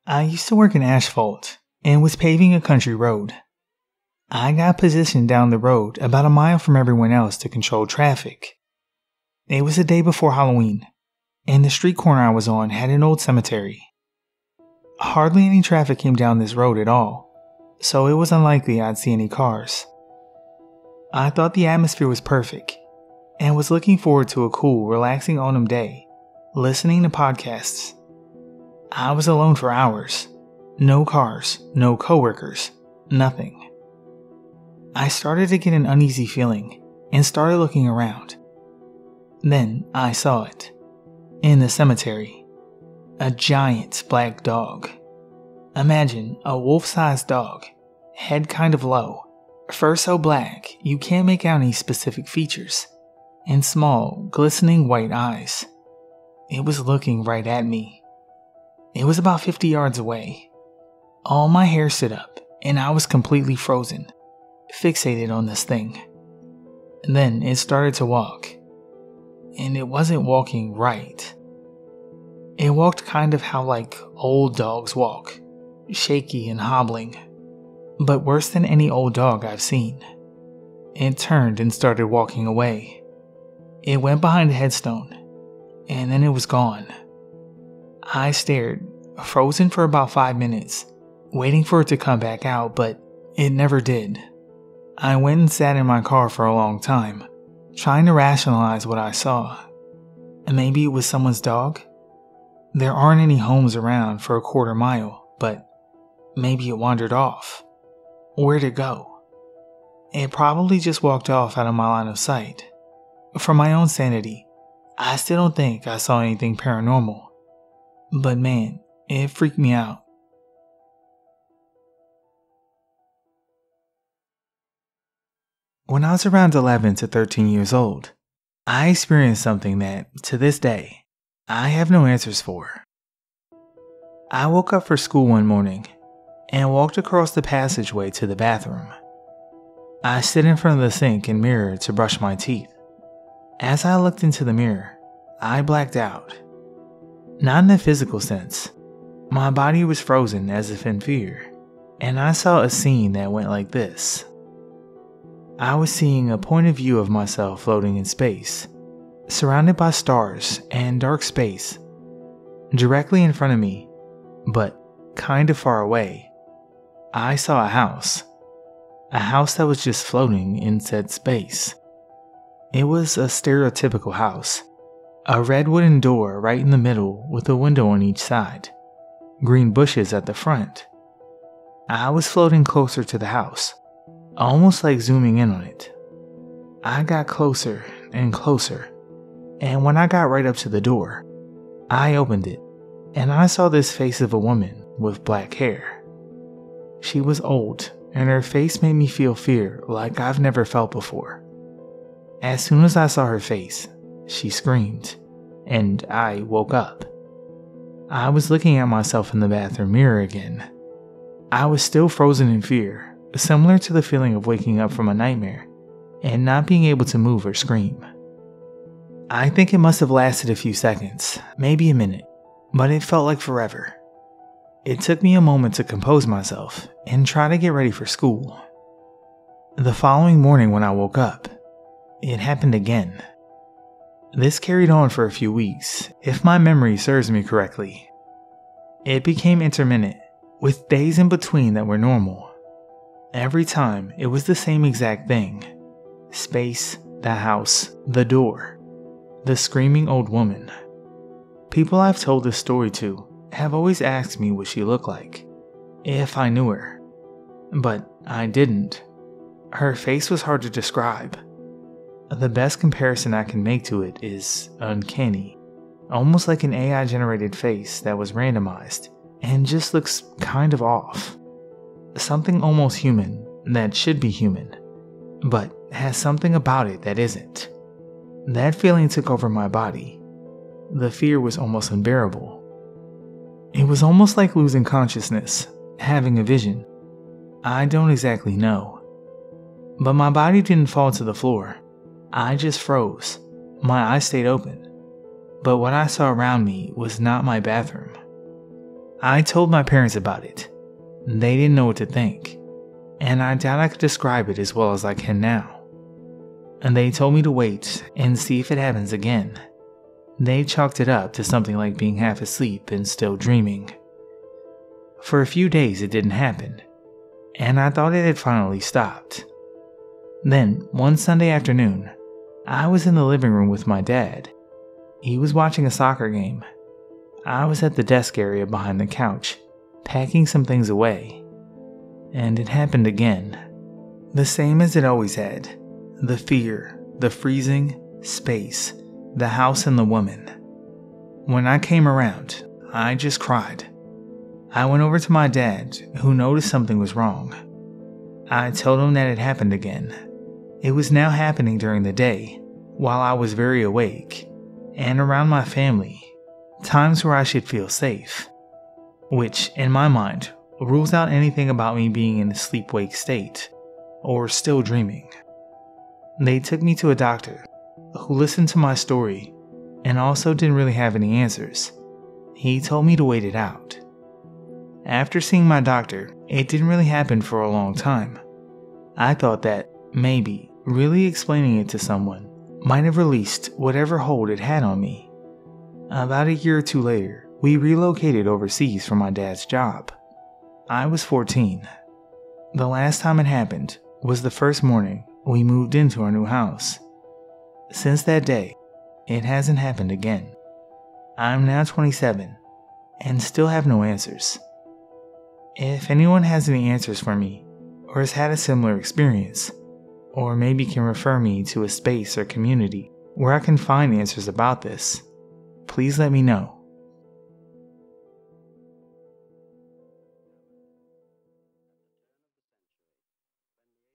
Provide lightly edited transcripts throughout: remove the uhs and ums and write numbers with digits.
I used to work in asphalt and was paving a country road. I got positioned down the road about a mile from everyone else to control traffic. It was the day before Halloween, and the street corner I was on had an old cemetery. Hardly any traffic came down this road at all, so it was unlikely I'd see any cars. I thought the atmosphere was perfect, and was looking forward to a cool, relaxing autumn day, listening to podcasts. I was alone for hours. No cars, no coworkers, nothing. I started to get an uneasy feeling and started looking around. Then I saw it. In the cemetery. A giant black dog. Imagine a wolf-sized dog, head kind of low, fur so black you can't make out any specific features, and small, glistening white eyes. It was looking right at me. It was about 50 yards away. All my hair stood up, and I was completely frozen, fixated on this thing. Then it started to walk. And it wasn't walking right. It walked kind of how old dogs walk, shaky and hobbling, but worse than any old dog I've seen. It turned and started walking away. It went behind a headstone, and then it was gone. I stared, frozen for about 5 minutes, waiting for it to come back out, but it never did. I went and sat in my car for a long time, trying to rationalize what I saw. Maybe it was someone's dog? There aren't any homes around for a quarter mile, but maybe it wandered off. Where'd it go? It probably just walked off out of my line of sight. For my own sanity, I still don't think I saw anything paranormal. But man, it freaked me out. When I was around 11 to 13 years old, I experienced something that, to this day, I have no answers for. I woke up for school one morning and walked across the passageway to the bathroom. I stood in front of the sink and mirror to brush my teeth. As I looked into the mirror, I blacked out. Not in a physical sense. My body was frozen as if in fear, and I saw a scene that went like this. I was seeing a point of view of myself floating in space, surrounded by stars and dark space. Directly in front of me, but kind of far away, I saw a house that was just floating in said space. It was a stereotypical house, a red wooden door right in the middle with a window on each side, green bushes at the front. I was floating closer to the house, almost like zooming in on it. I got closer and closer, and when I got right up to the door, I opened it, and I saw this face of a woman with black hair. She was old, and her face made me feel fear like I've never felt before. As soon as I saw her face, she screamed, and I woke up. I was looking at myself in the bathroom mirror again. I was still frozen in fear, similar to the feeling of waking up from a nightmare and not being able to move or scream. I think it must have lasted a few seconds, maybe a minute, but it felt like forever. It took me a moment to compose myself and try to get ready for school. The following morning when I woke up, it happened again. This carried on for a few weeks, if my memory serves me correctly. It became intermittent, with days in between that were normal. Every time, it was the same exact thing. Space, the house, the door, the screaming old woman. People I've told this story to have always asked me what she looked like, if I knew her. But I didn't. Her face was hard to describe. The best comparison I can make to it is uncanny, almost like an AI-generated face that was randomized and just looks kind of off. Something almost human that should be human, but has something about it that isn't. That feeling took over my body. The fear was almost unbearable. It was almost like losing consciousness, having a vision. I don't exactly know. But my body didn't fall to the floor. I just froze. My eyes stayed open. But what I saw around me was not my bathroom. I told my parents about it. They didn't know what to think, and I doubt I could describe it as well as I can now. And they told me to wait and see if it happens again. They chalked it up to something like being half asleep and still dreaming. For a few days it didn't happen, and I thought it had finally stopped. Then, one Sunday afternoon, I was in the living room with my dad. He was watching a soccer game. I was at the desk area behind the couch, packing some things away. And it happened again. The same as it always had. The fear, the freezing, space, the house and the woman. When I came around, I just cried. I went over to my dad, who noticed something was wrong. I told him that it happened again. It was now happening during the day, while I was very awake, and around my family, times where I should feel safe, which, in my mind, rules out anything about me being in a sleep-wake state, or still dreaming. They took me to a doctor, who listened to my story, and also didn't really have any answers. He told me to wait it out. After seeing my doctor, it didn't really happen for a long time. I thought that, maybe, really explaining it to someone might have released whatever hold it had on me. About a year or two later, we relocated overseas for my dad's job. I was 14. The last time it happened was the first morning we moved into our new house. Since that day, it hasn't happened again. I'm now 27 and still have no answers. If anyone has any answers for me, or has had a similar experience, or maybe can refer me to a space or community where I can find answers about this, please let me know.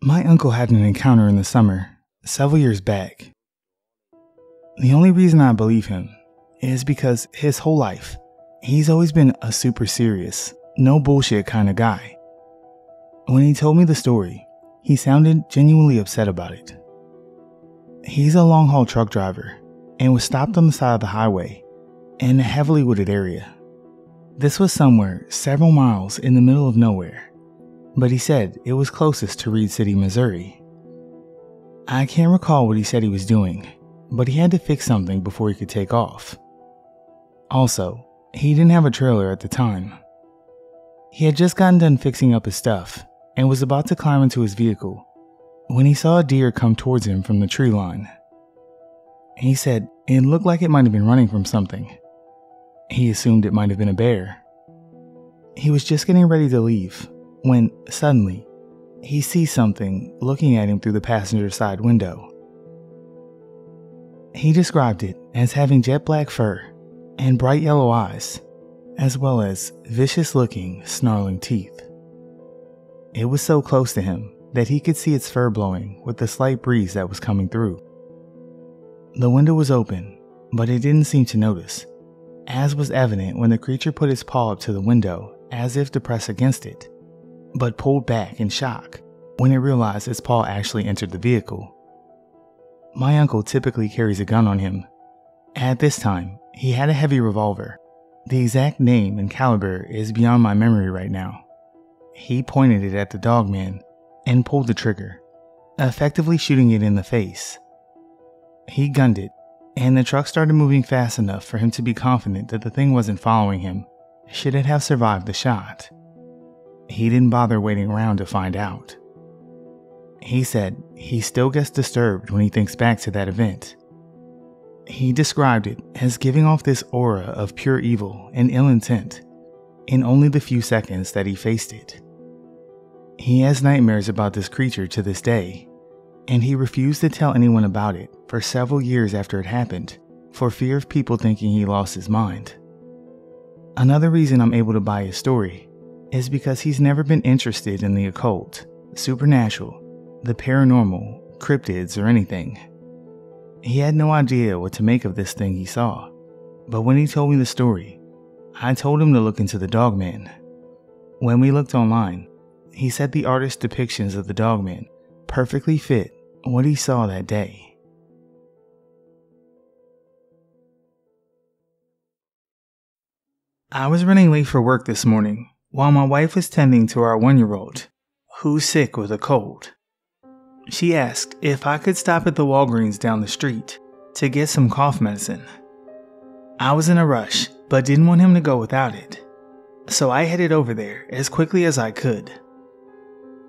My uncle had an encounter in the summer, several years back. The only reason I believe him is because his whole life, he's always been a super serious, no bullshit kind of guy. When he told me the story, he sounded genuinely upset about it. He's a long-haul truck driver and was stopped on the side of the highway in a heavily wooded area. This was somewhere several miles in the middle of nowhere, but he said it was closest to Reed City, Missouri. I can't recall what he said he was doing, but he had to fix something before he could take off. Also, he didn't have a trailer at the time. He had just gotten done fixing up his stuff and was about to climb into his vehicle when he saw a deer come towards him from the tree line. He said it looked like it might have been running from something. He assumed it might have been a bear. He was just getting ready to leave when, suddenly, he sees something looking at him through the passenger side window. He described it as having jet black fur and bright yellow eyes, as well as vicious-looking, snarling teeth. It was so close to him that he could see its fur blowing with the slight breeze that was coming through. The window was open, but it didn't seem to notice, as was evident when the creature put its paw up to the window as if to press against it, but pulled back in shock when it realized its paw actually entered the vehicle. My uncle typically carries a gun on him. At this time, he had a heavy revolver. The exact name and caliber is beyond my memory right now. He pointed it at the dogman and pulled the trigger, effectively shooting it in the face. He gunned it, and the truck started moving fast enough for him to be confident that the thing wasn't following him, should it have survived the shot. He didn't bother waiting around to find out. He said he still gets disturbed when he thinks back to that event. He described it as giving off this aura of pure evil and ill intent in only the few seconds that he faced it. He has nightmares about this creature to this day, and he refused to tell anyone about it for several years after it happened for fear of people thinking he lost his mind. Another reason I'm able to buy his story is because he's never been interested in the occult, supernatural, the paranormal, cryptids, or anything. He had no idea what to make of this thing he saw, but when he told me the story, I told him to look into the Dogman. When we looked online, he said the artist's depictions of the Dogman perfectly fit what he saw that day. I was running late for work this morning while my wife was tending to our 1-year-old, who's sick with a cold. She asked if I could stop at the Walgreens down the street to get some cough medicine. I was in a rush, but didn't want him to go without it, so I headed over there as quickly as I could.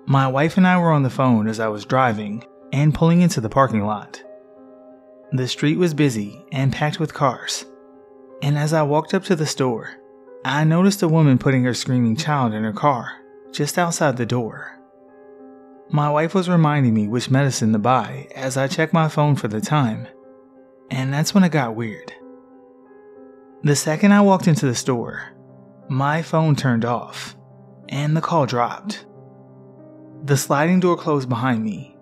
My wife and I were on the phone as I was driving and pulling into the parking lot. The street was busy and packed with cars, and as I walked up to the store, I noticed a woman putting her screaming child in her car just outside the door. My wife was reminding me which medicine to buy as I checked my phone for the time, and that's when it got weird. The second I walked into the store, my phone turned off, and the call dropped. The sliding door closed behind me,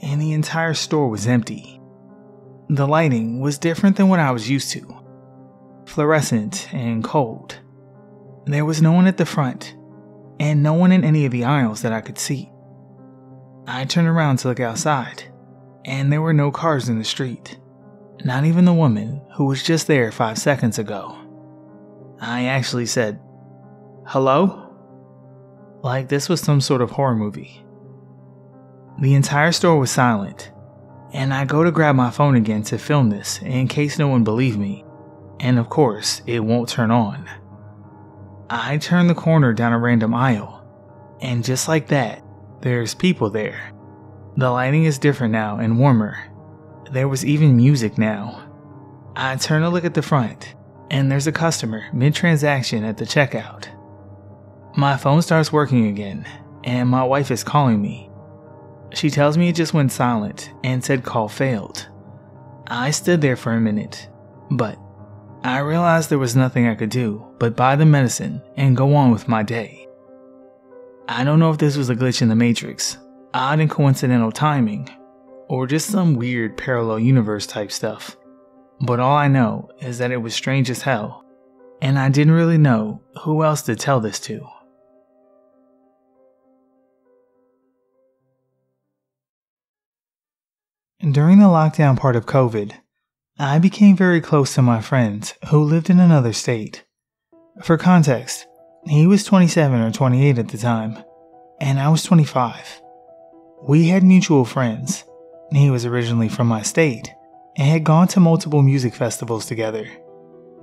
and the entire store was empty. The lighting was different than what I was used to, fluorescent and cold. There was no one at the front, and no one in any of the aisles that I could see. I turned around to look outside, and there were no cars in the street, not even the woman who was just there 5 seconds ago. I actually said, "Hello?" Like this was some sort of horror movie. The entire store was silent, and I go to grab my phone again to film this in case no one believed me, and of course it won't turn on. I turn the corner down a random aisle, and just like that, there's people there. The lighting is different now and warmer. There was even music now. I turn to look at the front, and there's a customer mid-transaction at the checkout. My phone starts working again, and my wife is calling me. She tells me it just went silent and said call failed. I stood there for a minute, but I realized there was nothing I could do but buy the medicine and go on with my day. I don't know if this was a glitch in the Matrix, odd and coincidental timing, or just some weird parallel universe type stuff, but all I know is that it was strange as hell, and I didn't really know who else to tell this to. During the lockdown part of COVID, I became very close to my friend who lived in another state. For context, he was 27 or 28 at the time, and I was 25. We had mutual friends. He was originally from my state and had gone to multiple music festivals together,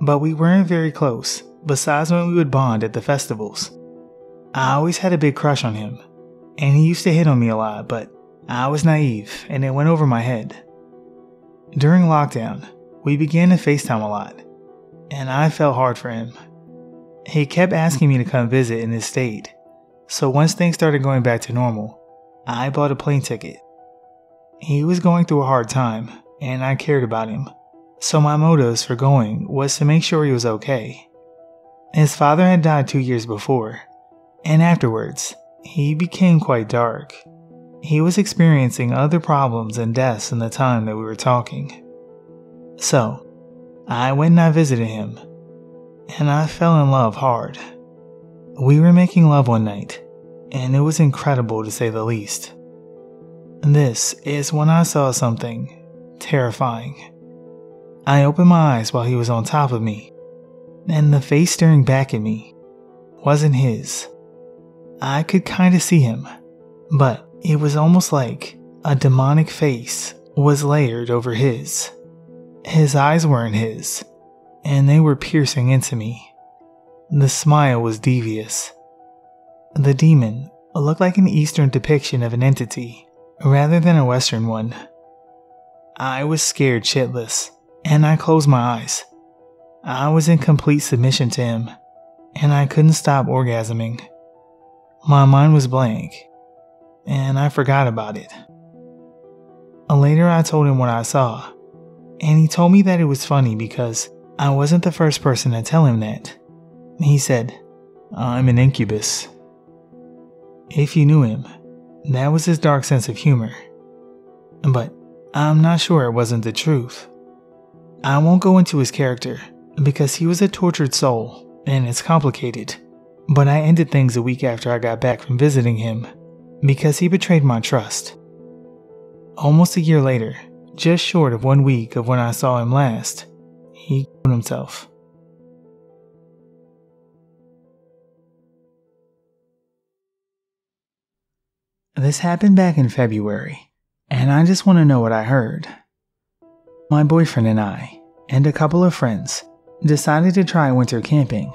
but we weren't very close besides when we would bond at the festivals. I always had a big crush on him, and he used to hit on me a lot, but I was naive and it went over my head. During lockdown, we began to FaceTime a lot, and I felt hard for him. He kept asking me to come visit in his state, so once things started going back to normal, I bought a plane ticket. He was going through a hard time, and I cared about him, so my motives for going was to make sure he was okay. His father had died 2 years before, and afterwards, he became quite dark. He was experiencing other problems and deaths in the time that we were talking. So, I went and I visited him, and I fell in love hard. We were making love one night, and it was incredible to say the least. This is when I saw something terrifying. I opened my eyes while he was on top of me, and the face staring back at me wasn't his. I could kind of see him, but it was almost like a demonic face was layered over his. His eyes weren't his, and they were piercing into me. The smile was devious. The demon looked like an Eastern depiction of an entity rather than a Western one. I was scared shitless, and I closed my eyes. I was in complete submission to him, and I couldn't stop orgasming. My mind was blank, and I forgot about it. Later I told him what I saw, and he told me that it was funny because I wasn't the first person to tell him that. He said, "I'm an incubus." If you knew him, that was his dark sense of humor. But I'm not sure it wasn't the truth. I won't go into his character because he was a tortured soul and it's complicated, but I ended things a week after I got back from visiting him because he betrayed my trust. Almost a year later, just short of 1 week of when I saw him last, he killed himself. This happened back in February, and I just want to know what I heard. My boyfriend and I, and a couple of friends, decided to try winter camping,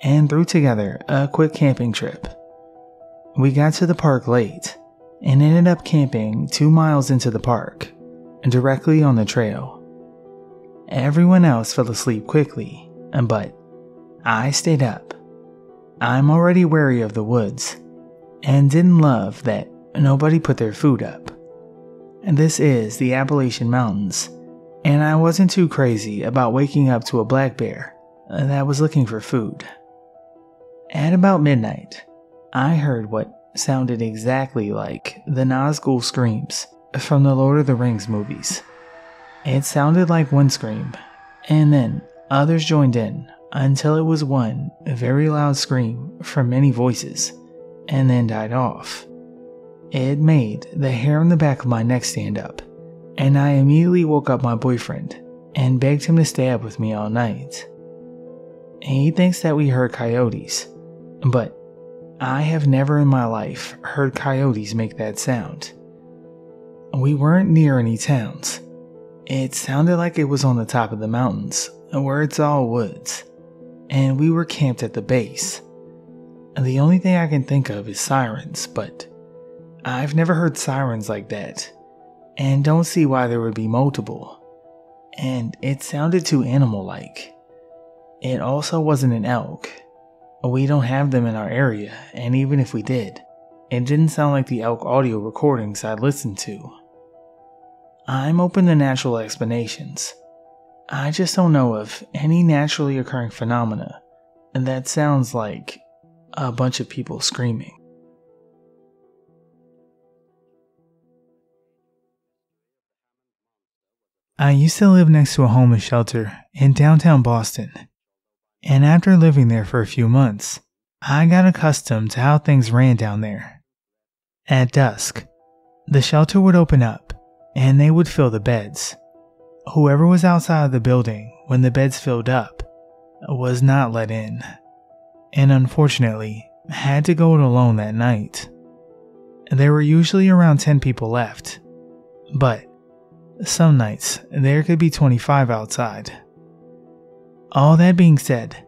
and threw together a quick camping trip. We got to the park late, and ended up camping 2 miles into the park, directly on the trail. Everyone else fell asleep quickly, but I stayed up. I'm already wary of the woods, and didn't love that nobody put their food up. This is the Appalachian Mountains, and I wasn't too crazy about waking up to a black bear that was looking for food. At about midnight, I heard what sounded exactly like the Nazgul screams from the Lord of the Rings movies. It sounded like one scream, and then others joined in until it was one very loud scream from many voices, and then died off. It made the hair on the back of my neck stand up, and I immediately woke up my boyfriend and begged him to stay up with me all night. He thinks that we heard coyotes, but I have never in my life heard coyotes make that sound. We weren't near any towns. It sounded like it was on the top of the mountains, where it's all woods, and we were camped at the base. The only thing I can think of is sirens, but I've never heard sirens like that, and don't see why there would be multiple. And it sounded too animal-like. It also wasn't an elk. We don't have them in our area, and even if we did, it didn't sound like the elk audio recordings I'd listened to. I'm open to natural explanations. I just don't know of any naturally occurring phenomena that sounds like a bunch of people screaming. I used to live next to a homeless shelter in downtown Boston, and after living there for a few months, I got accustomed to how things ran down there. At dusk, the shelter would open up, and they would fill the beds. Whoever was outside of the building when the beds filled up was not let in, and unfortunately had to go it alone that night. There were usually around 10 people left, but some nights there could be 25 outside. All that being said,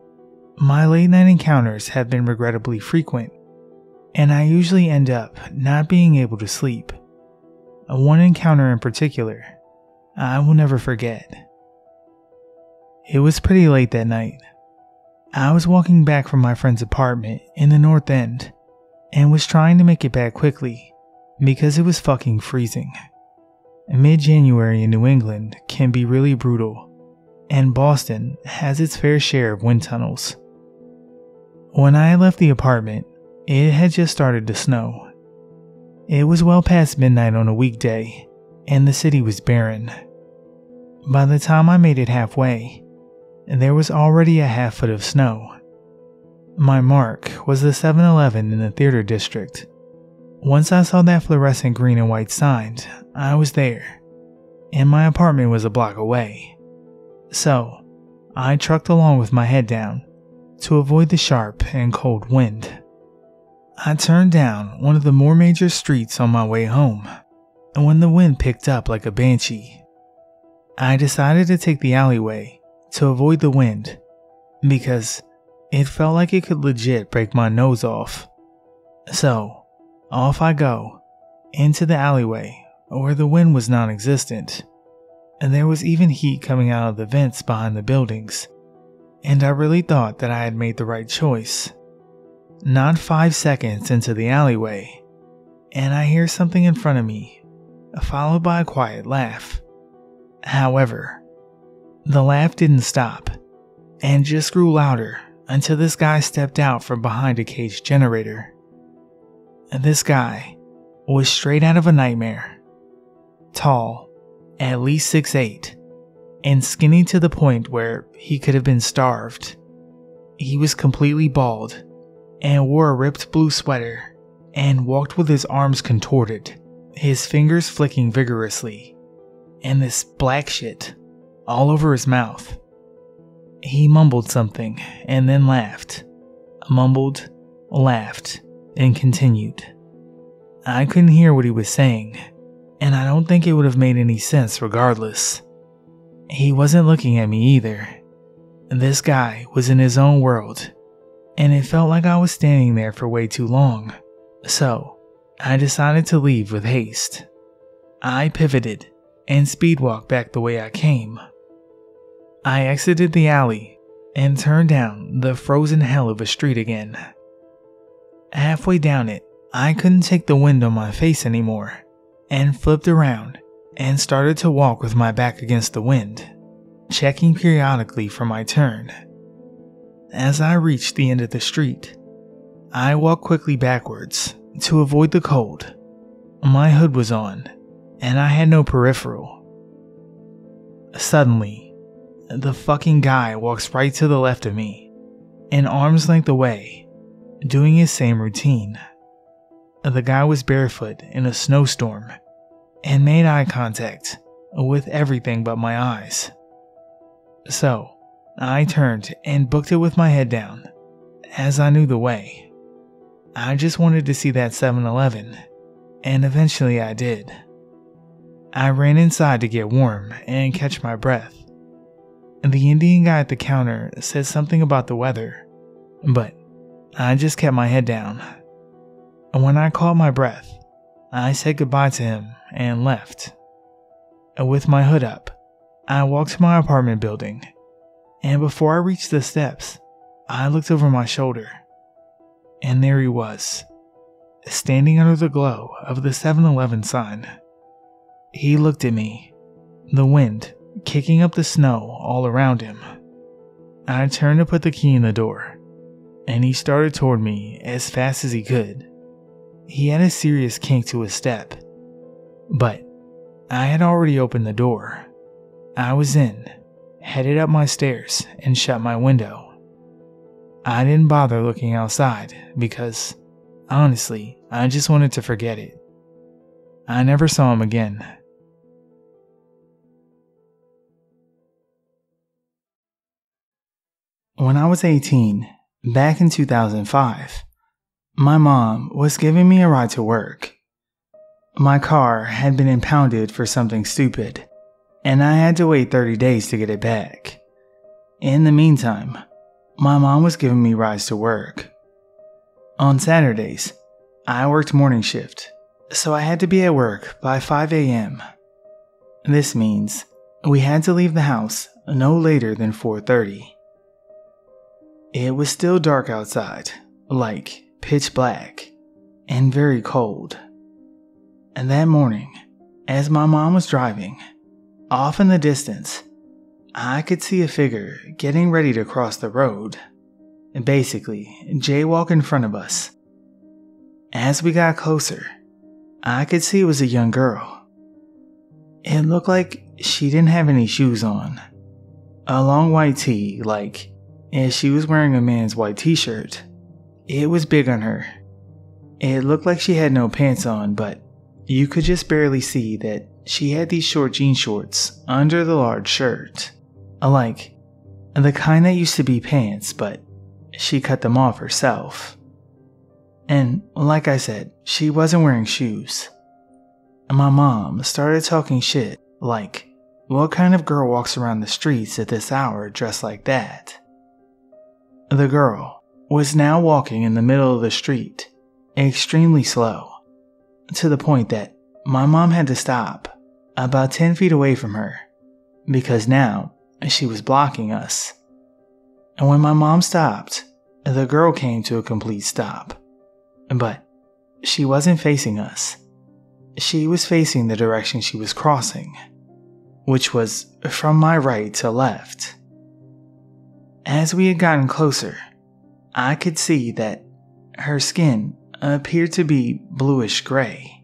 my late night encounters have been regrettably frequent, and I usually end up not being able to sleep. One encounter in particular I will never forget. It was pretty late that night. I was walking back from my friend's apartment in the North End and was trying to make it back quickly because it was fucking freezing. Mid-January in New England can be really brutal, and Boston has its fair share of wind tunnels. When I left the apartment, it had just started to snow. It was well past midnight on a weekday, and the city was barren. By the time I made it halfway, there was already a half foot of snow. My mark was the 7-Eleven in the theater district. Once I saw that fluorescent green and white sign, I was there, and my apartment was a block away. So, I trucked along with my head down to avoid the sharp and cold wind. I turned down one of the more major streets on my way home, and when the wind picked up like a banshee, I decided to take the alleyway to avoid the wind because it felt like it could legit break my nose off. So, off I go, into the alleyway where the wind was non-existent, and there was even heat coming out of the vents behind the buildings, and I really thought that I had made the right choice. Not 5 seconds into the alleyway, and I hear something in front of me, followed by a quiet laugh. However, the laugh didn't stop, and just grew louder until this guy stepped out from behind a caged generator. This guy was straight out of a nightmare. Tall, at least 6'8", and skinny to the point where he could have been starved. He was completely bald, and wore a ripped blue sweater, and walked with his arms contorted, his fingers flicking vigorously, and this black shit all over his mouth. He mumbled something and then laughed, mumbled, laughed, and continued. I couldn't hear what he was saying, and I don't think it would have made any sense regardless. He wasn't looking at me either. This guy was in his own world, and it felt like I was standing there for way too long, so I decided to leave with haste. I pivoted and speed walked back the way I came. I exited the alley and turned down the frozen hell of a street again. Halfway down it, I couldn't take the wind on my face anymore and flipped around and started to walk with my back against the wind, checking periodically for my turn. As I reached the end of the street, I walked quickly backwards to avoid the cold. My hood was on, and I had no peripheral. Suddenly, the fucking guy walks right to the left of me, an arm's length away, doing his same routine. The guy was barefoot in a snowstorm and made eye contact with everything but my eyes. So, I turned and booked it with my head down, as I knew the way. I just wanted to see that 7-Eleven, and eventually I did. I ran inside to get warm and catch my breath. The Indian guy at the counter said something about the weather, but I just kept my head down. When I caught my breath, I said goodbye to him and left. With my hood up, I walked to my apartment building, and before I reached the steps, I looked over my shoulder, and there he was, standing under the glow of the 7-Eleven sign. He looked at me, the wind kicking up the snow all around him. I turned to put the key in the door, and he started toward me as fast as he could. He had a serious kink to his step, but I had already opened the door. I was in, headed up my stairs, and shut my window. I didn't bother looking outside because, honestly, I just wanted to forget it. I never saw him again. When I was 18, back in 2005, my mom was giving me a ride to work. My car had been impounded for something stupid, and I had to wait 30 days to get it back. In the meantime, my mom was giving me rides to work. On Saturdays, I worked morning shift, so I had to be at work by 5 a.m. This means we had to leave the house no later than 4:30. It was still dark outside, like pitch black, and very cold. And that morning, as my mom was driving, off in the distance, I could see a figure getting ready to cross the road, basically jaywalk in front of us. As we got closer, I could see it was a young girl. It looked like she didn't have any shoes on. A long white tee, like if she was wearing a man's white t-shirt. It was big on her. It looked like she had no pants on, but you could just barely see that she had these short jean shorts under the large shirt. Like the kind that used to be pants, but she cut them off herself. And like I said, she wasn't wearing shoes. My mom started talking shit, like, what kind of girl walks around the streets at this hour dressed like that? The girl was now walking in the middle of the street, extremely slow, to the point that my mom had to stop about 10 feet away from her, because now she was blocking us. And when my mom stopped, the girl came to a complete stop. But she wasn't facing us. She was facing the direction she was crossing, which was from my right to left. As we had gotten closer, I could see that her skin appeared to be bluish gray,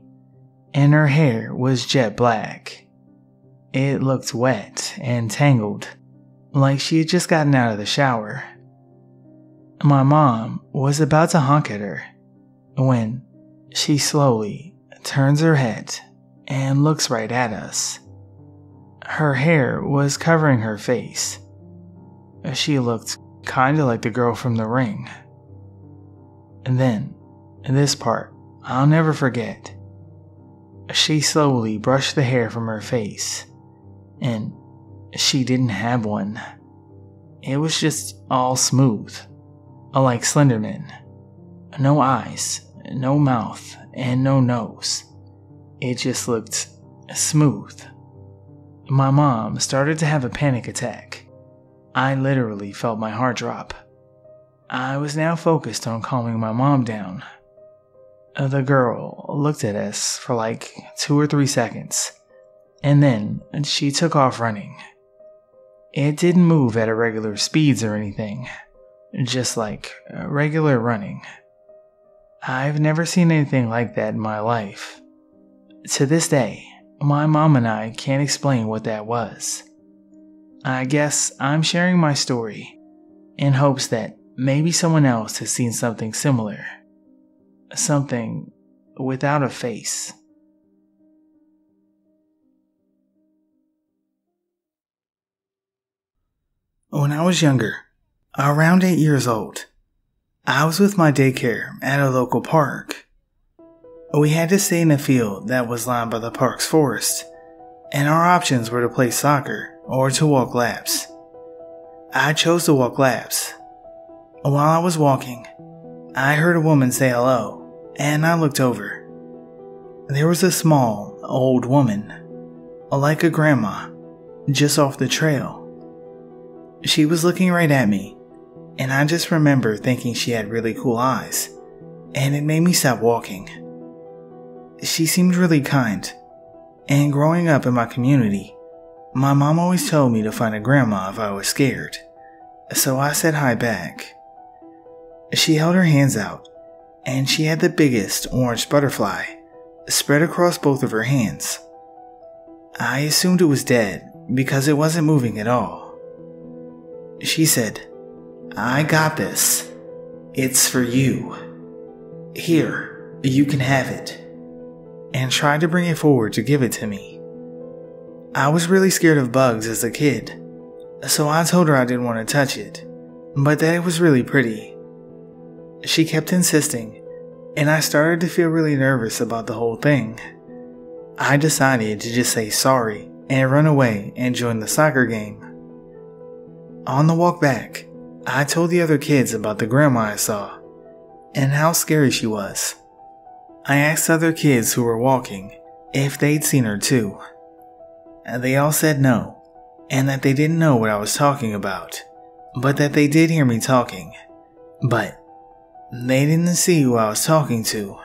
and her hair was jet black. It looked wet and tangled, like she had just gotten out of the shower. My mom was about to honk at her when she slowly turns her head and looks right at us. Her hair was covering her face. She looked kinda like the girl from The Ring. And then, this part I'll never forget. She slowly brushed the hair from her face, and she didn't have one. It was just all smooth, like Slenderman. No eyes, no mouth, and no nose. It just looked smooth. My mom started to have a panic attack. I literally felt my heart drop. I was now focused on calming my mom down. The girl looked at us for like 2 or 3 seconds, and then she took off running. It didn't move at irregular speeds or anything, just like regular running. I've never seen anything like that in my life. To this day, my mom and I can't explain what that was. I guess I'm sharing my story in hopes that maybe someone else has seen something similar. Something without a face. When I was younger, around 8 years old, I was with my daycare at a local park. We had to stay in a field that was lined by the park's forest, and our options were to play soccer or to walk laps. I chose to walk laps. While I was walking, I heard a woman say hello, and I looked over. There was a small, old woman, like a grandma, just off the trail. She was looking right at me, and I just remember thinking she had really cool eyes, and it made me stop walking. She seemed really kind, and growing up in my community, my mom always told me to find a grandma if I was scared, so I said hi back. She held her hands out, and she had the biggest orange butterfly spread across both of her hands. I assumed it was dead because it wasn't moving at all. She said, "I got this. It's for you. Here, you can have it," and tried to bring it forward to give it to me. I was really scared of bugs as a kid, so I told her I didn't want to touch it, but that it was really pretty. She kept insisting, and I started to feel really nervous about the whole thing. I decided to just say sorry and run away and join the soccer game. On the walk back, I told the other kids about the grandma I saw and how scary she was. I asked other kids who were walking if they'd seen her too. They all said no, and that they didn't know what I was talking about, but that they did hear me talking, but they didn't see who I was talking to.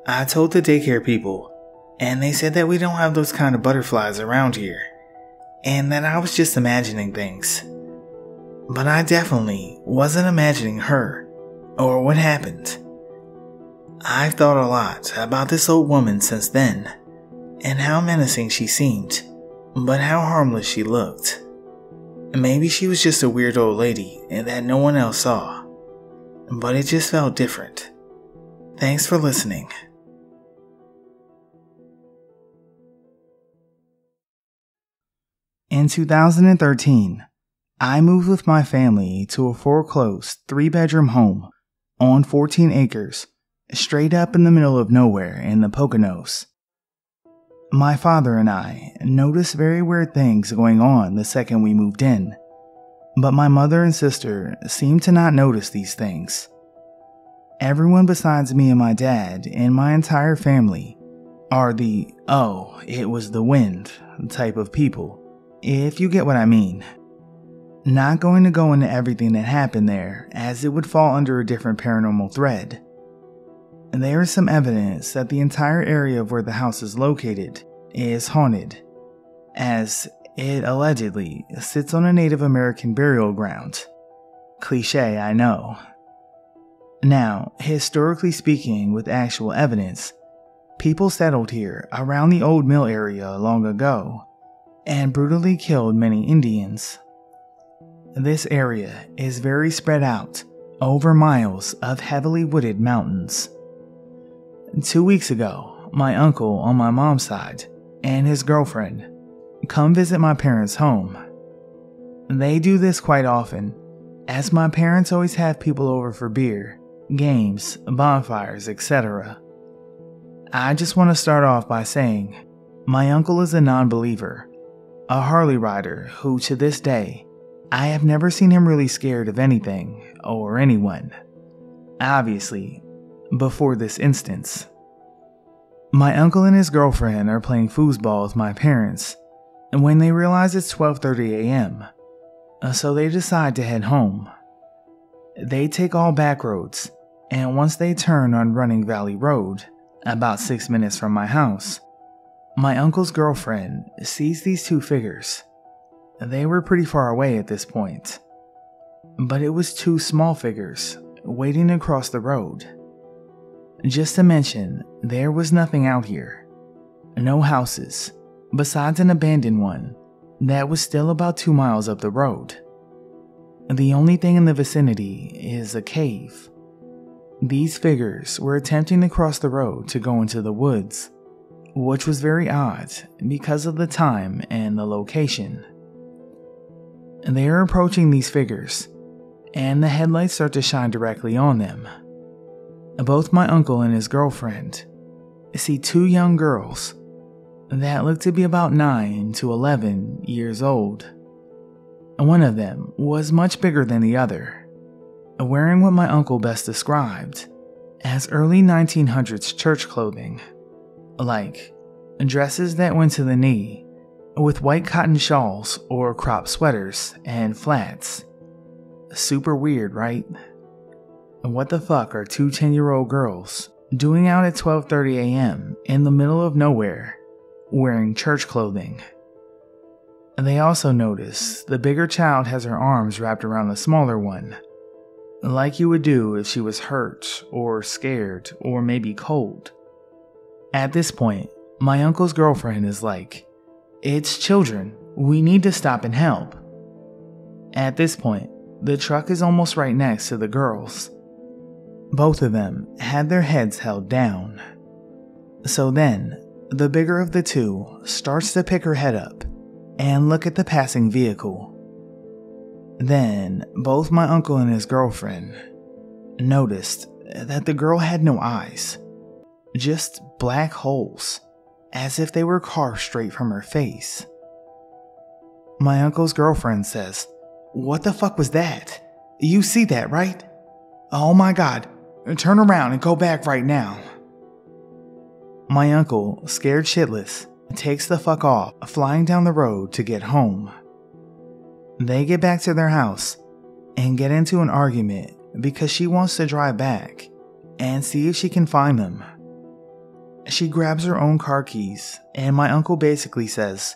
I told the daycare people, and they said that we don't have those kind of butterflies around here, and that I was just imagining things. But I definitely wasn't imagining her, or what happened. I've thought a lot about this old woman since then, and how menacing she seemed, but how harmless she looked. Maybe she was just a weird old lady and that no one else saw, but it just felt different. Thanks for listening. In 2013, I moved with my family to a foreclosed 3-bedroom home on 14 acres, straight up in the middle of nowhere in the Poconos. My father and I noticed very weird things going on the second we moved in, but my mother and sister seemed to not notice these things. Everyone besides me and my dad and my entire family are the "oh, it was the wind" type of people, if you get what I mean. Not going to go into everything that happened there, as it would fall under a different paranormal thread. There is some evidence that the entire area of where the house is located is haunted, as it allegedly sits on a Native American burial ground. Cliché, I know. Now, historically speaking, with actual evidence, people settled here around the old mill area long ago, and brutally killed many Indians. This area is very spread out over miles of heavily wooded mountains. 2 weeks ago, my uncle on my mom's side and his girlfriend come visit my parents' home. They do this quite often, as my parents always have people over for beer games, bonfires, etc. I just want to start off by saying my uncle is a non-believer, a Harley rider who to this day, I have never seen him really scared of anything or anyone. Obviously, before this instance. My uncle and his girlfriend are playing foosball with my parents when they realize it's 12:30 a.m., so they decide to head home. They take all back roads, and once they turn on Running Valley Road, about 6 minutes from my house, my uncle's girlfriend sees these two figures. They were pretty far away at this point, but it was two small figures waiting across the road. Just to mention, there was nothing out here. No houses, besides an abandoned one that was still about 2 miles up the road. The only thing in the vicinity is a cave. These figures were attempting to cross the road to go into the woods, which was very odd because of the time and the location. They are approaching these figures, and the headlights start to shine directly on them. Both my uncle and his girlfriend see two young girls that look to be about 9 to 11 years old. One of them was much bigger than the other, wearing what my uncle best described as early 1900s church clothing, like dresses that went to the knee, with white cotton shawls or crop sweaters and flats. Super weird, right? What the fuck are two 10-year-old girls doing out at 12:30 a.m. in the middle of nowhere, wearing church clothing? They also notice the bigger child has her arms wrapped around the smaller one, like you would do if she was hurt or scared or maybe cold. At this point, my uncle's girlfriend is like, "It's children, we need to stop and help." At this point, the truck is almost right next to the girls. Both of them had their heads held down. So then, the bigger of the two starts to pick her head up and look at the passing vehicle. Then, both my uncle and his girlfriend noticed that the girl had no eyes, just black holes, as if they were carved straight from her face. My uncle's girlfriend says, "What the fuck was that? You see that, right? Oh my god, turn around and go back right now." My uncle, scared shitless, takes the fuck off, flying down the road to get home. They get back to their house and get into an argument because she wants to drive back and see if she can find them. She grabs her own car keys, and my uncle basically says,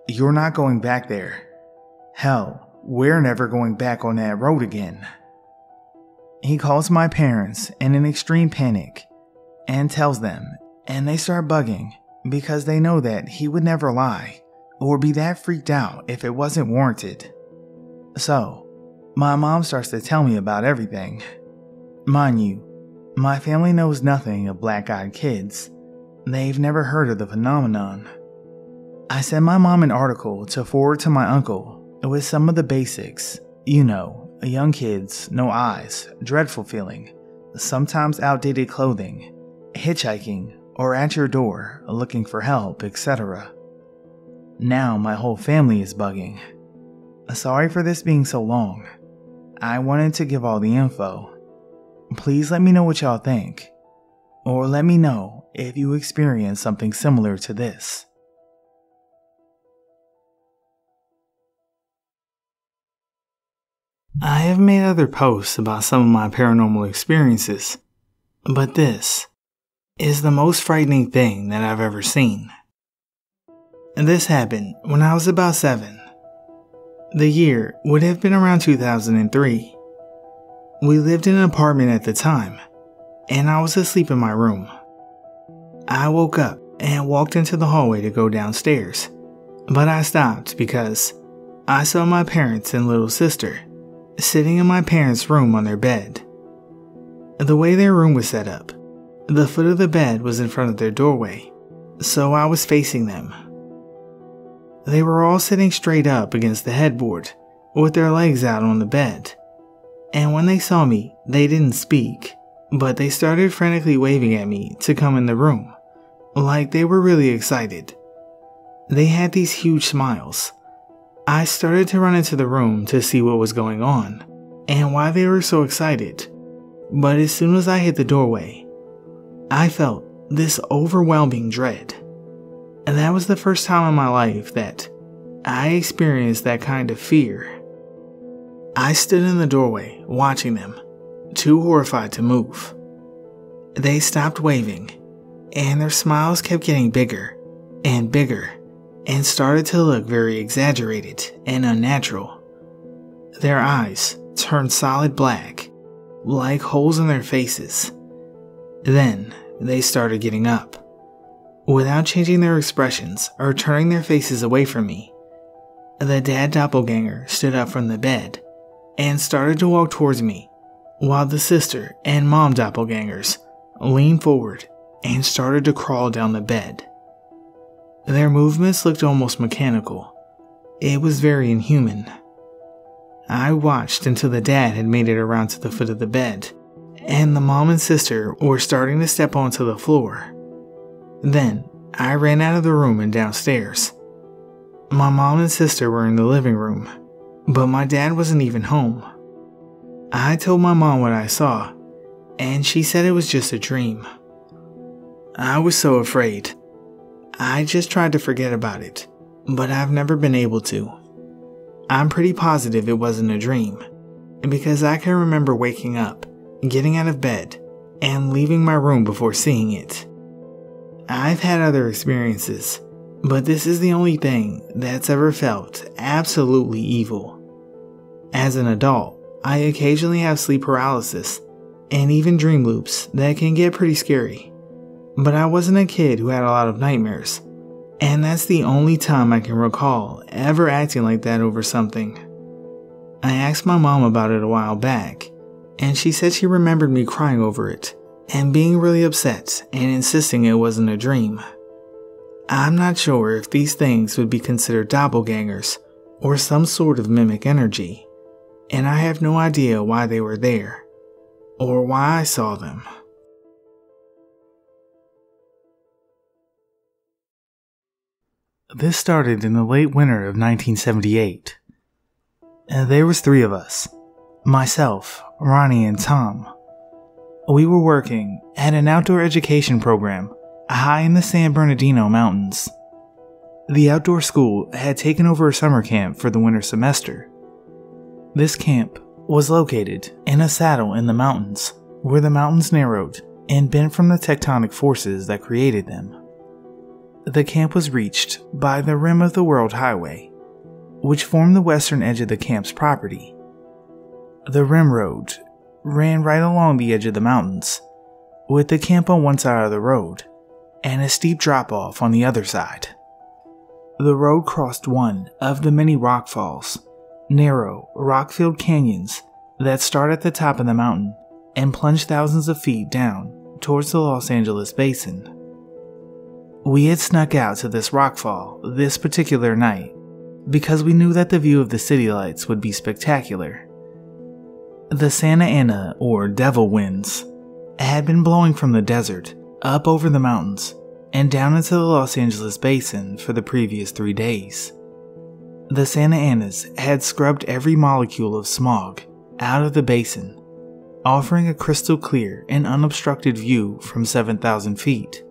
"You're not going back there. Hell, we're never going back on that road again." He calls my parents in an extreme panic and tells them, and they start bugging because they know that he would never lie or be that freaked out if it wasn't warranted. So, my mom starts to tell me about everything. Mind you, my family knows nothing of black-eyed kids. They've never heard of the phenomenon. I sent my mom an article to forward to my uncle with some of the basics. You know, young kids, no eyes, dreadful feeling, sometimes outdated clothing, hitchhiking, or at your door looking for help, etc. Now my whole family is bugging. Sorry for this being so long. I wanted to give all the info. Please let me know what y'all think, or let me know if you experience something similar to this. I have made other posts about some of my paranormal experiences, but this is the most frightening thing that I've ever seen. And this happened when I was about 7. The year would have been around 2003. We lived in an apartment at the time, and I was asleep in my room. I woke up and walked into the hallway to go downstairs, but I stopped because I saw my parents and little sister sitting in my parents' room on their bed. The way their room was set up, the foot of the bed was in front of their doorway, so I was facing them. They were all sitting straight up against the headboard, with their legs out on the bed, and when they saw me, they didn't speak, but they started frantically waving at me to come in the room, like they were really excited. They had these huge smiles. I started to run into the room to see what was going on and why they were so excited, but as soon as I hit the doorway, I felt this overwhelming dread. And that was the first time in my life that I experienced that kind of fear. I stood in the doorway watching them, too horrified to move. They stopped waving, and their smiles kept getting bigger and bigger and started to look very exaggerated and unnatural. Their eyes turned solid black, like holes in their faces. Then they started getting up. Without changing their expressions or turning their faces away from me, the dad doppelganger stood up from the bed and started to walk towards me, while the sister and mom doppelgangers leaned forward and started to crawl down the bed. Their movements looked almost mechanical. It was very inhuman. I watched until the dad had made it around to the foot of the bed, and the mom and sister were starting to step onto the floor. Then I ran out of the room and downstairs. My mom and sister were in the living room, but my dad wasn't even home. I told my mom what I saw, and she said it was just a dream. I was so afraid. I just tried to forget about it, but I've never been able to. I'm pretty positive it wasn't a dream, because I can remember waking up, getting out of bed, and leaving my room before seeing it. I've had other experiences, but this is the only thing that's ever felt absolutely evil. As an adult, I occasionally have sleep paralysis and even dream loops that can get pretty scary. But I wasn't a kid who had a lot of nightmares, and that's the only time I can recall ever acting like that over something. I asked my mom about it a while back, and she said she remembered me crying over it and being really upset and insisting it wasn't a dream. I'm not sure if these things would be considered doppelgangers or some sort of mimic energy, and I have no idea why they were there or why I saw them. This started in the late winter of 1978. There was 3 of us, myself, Ronnie, and Tom. We were working at an outdoor education program high in the San Bernardino Mountains. The outdoor school had taken over a summer camp for the winter semester. This camp was located in a saddle in the mountains, where the mountains narrowed and bent from the tectonic forces that created them. The camp was reached by the Rim of the World Highway, which formed the western edge of the camp's property. The Rim Road ran right along the edge of the mountains, with the camp on one side of the road and a steep drop-off on the other side. The road crossed one of the many rock falls, narrow, rock-filled canyons that start at the top of the mountain and plunge thousands of feet down towards the Los Angeles basin. We had snuck out to this rockfall this particular night because we knew that the view of the city lights would be spectacular. The Santa Ana, or devil winds, had been blowing from the desert up over the mountains and down into the Los Angeles basin for the previous 3 days. The Santa Anas had scrubbed every molecule of smog out of the basin, offering a crystal clear and unobstructed view from 7,000 feet,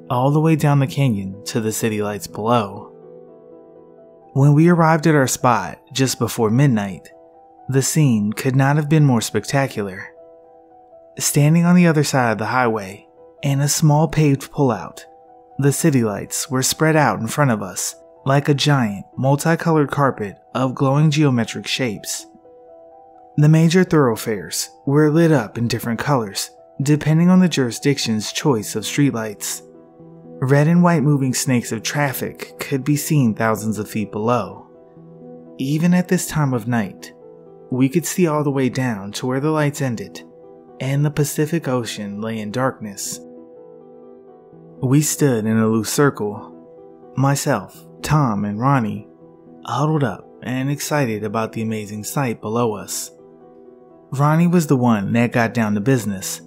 all the way down the canyon to the city lights below. When we arrived at our spot just before midnight, the scene could not have been more spectacular. Standing on the other side of the highway, in a small paved pullout, the city lights were spread out in front of us like a giant, multicolored carpet of glowing geometric shapes. The major thoroughfares were lit up in different colors, depending on the jurisdiction's choice of streetlights. Red and white moving snakes of traffic could be seen thousands of feet below. Even at this time of night, we could see all the way down to where the lights ended, and the Pacific Ocean lay in darkness. We stood in a loose circle, myself, Tom, and Ronnie, huddled up and excited about the amazing sight below us. Ronnie was the one that got down to business,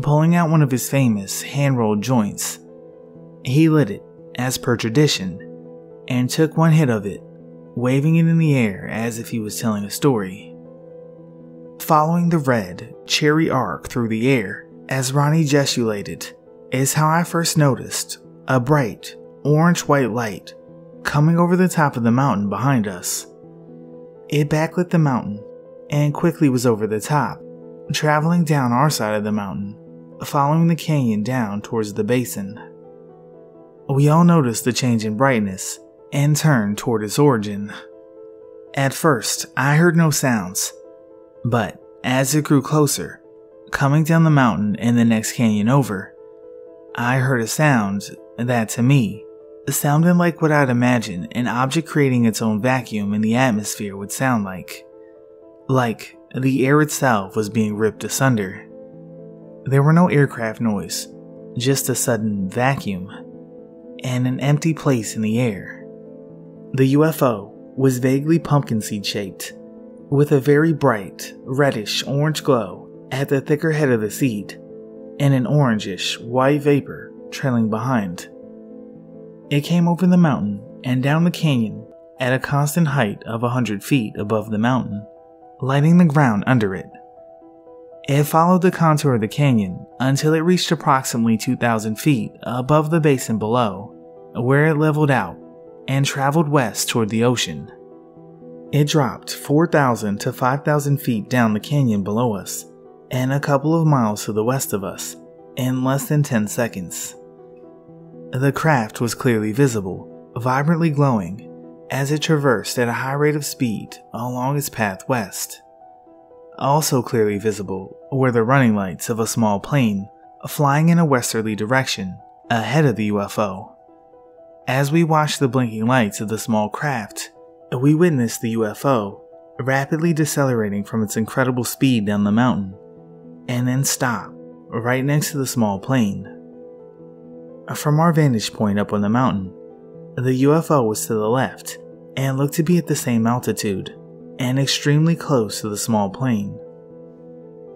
pulling out one of his famous hand-rolled joints. He lit it, as per tradition, and took one hit of it, waving it in the air as if he was telling a story. Following the red, cherry arc through the air as Ronnie gesticulated is how I first noticed a bright, orange-white light coming over the top of the mountain behind us. It backlit the mountain and quickly was over the top, traveling down our side of the mountain, following the canyon down towards the basin. We all noticed the change in brightness and turned toward its origin. At first, I heard no sounds, but as it grew closer, coming down the mountain and the next canyon over, I heard a sound that, to me, sounded like what I'd imagine an object creating its own vacuum in the atmosphere would sound like. Like the air itself was being ripped asunder. There were no aircraft noise, just a sudden vacuum, and an empty place in the air. The UFO was vaguely pumpkin seed shaped, with a very bright, reddish orange glow at the thicker head of the seed, and an orangish white vapor trailing behind. It came over the mountain and down the canyon at a constant height of 100 feet above the mountain, lighting the ground under it. It followed the contour of the canyon until it reached approximately 2,000 feet above the basin below, where it leveled out and traveled west toward the ocean. It dropped 4,000 to 5,000 feet down the canyon below us and a couple of miles to the west of us in less than 10 seconds. The craft was clearly visible, vibrantly glowing, as it traversed at a high rate of speed along its path west. Also clearly visible were the running lights of a small plane flying in a westerly direction ahead of the UFO. As we watched the blinking lights of the small craft, we witnessed the UFO rapidly decelerating from its incredible speed down the mountain, and then stop right next to the small plane. From our vantage point up on the mountain, the UFO was to the left and looked to be at the same altitude and extremely close to the small plane.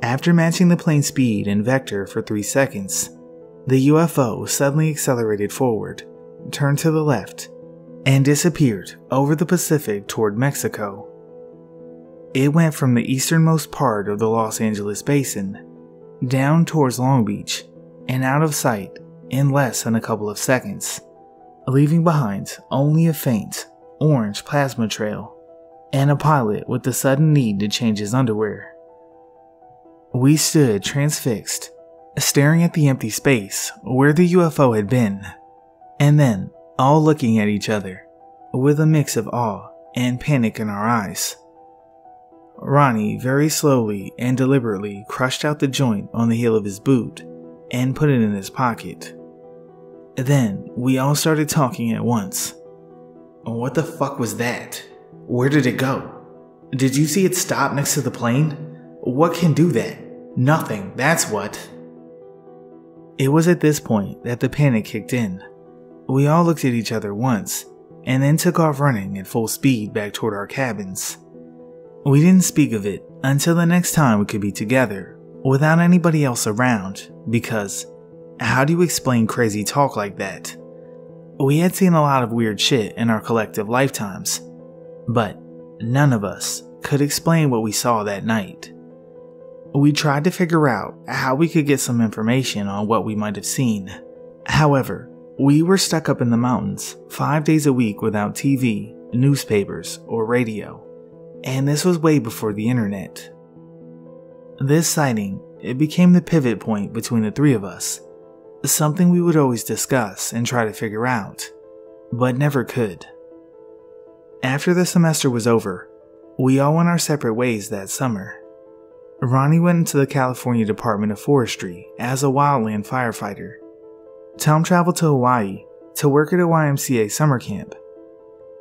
After matching the plane's speed and vector for 3 seconds, the UFO suddenly accelerated forward, turned to the left, and disappeared over the Pacific toward Mexico. It went from the easternmost part of the Los Angeles basin down towards Long Beach and out of sight in less than a couple of seconds, leaving behind only a faint orange plasma trail and a pilot with the sudden need to change his underwear. We stood transfixed, staring at the empty space where the UFO had been, and then all looking at each other with a mix of awe and panic in our eyes. Ronnie very slowly and deliberately crushed out the joint on the heel of his boot and put it in his pocket. Then we all started talking at once. "What the fuck was that? Where did it go? Did you see it stop next to the plane? What can do that? Nothing, that's what." It was at this point that the panic kicked in. We all looked at each other once, and then took off running at full speed back toward our cabins. We didn't speak of it until the next time we could be together, without anybody else around, because how do you explain crazy talk like that? We had seen a lot of weird shit in our collective lifetimes, but none of us could explain what we saw that night. We tried to figure out how we could get some information on what we might have seen. However, we were stuck up in the mountains 5 days a week without TV, newspapers, or radio, and this was way before the internet. This sighting, it became the pivot point between the three of us, something we would always discuss and try to figure out, but never could. After the semester was over, we all went our separate ways that summer. Ronnie went into the California Department of Forestry as a wildland firefighter. Tom traveled to Hawaii to work at a YMCA summer camp,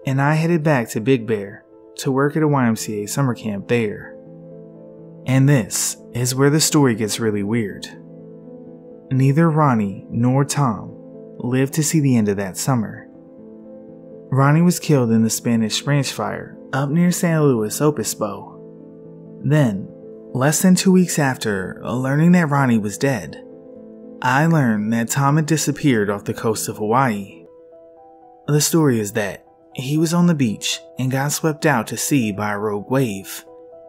and I headed back to Big Bear to work at a YMCA summer camp there. And this is where the story gets really weird. Neither Ronnie nor Tom lived to see the end of that summer. Ronnie was killed in the Spanish branch fire up near San Luis Obispo. Then, less than 2 weeks after learning that Ronnie was dead, I learned that Tom had disappeared off the coast of Hawaii. The story is that he was on the beach and got swept out to sea by a rogue wave,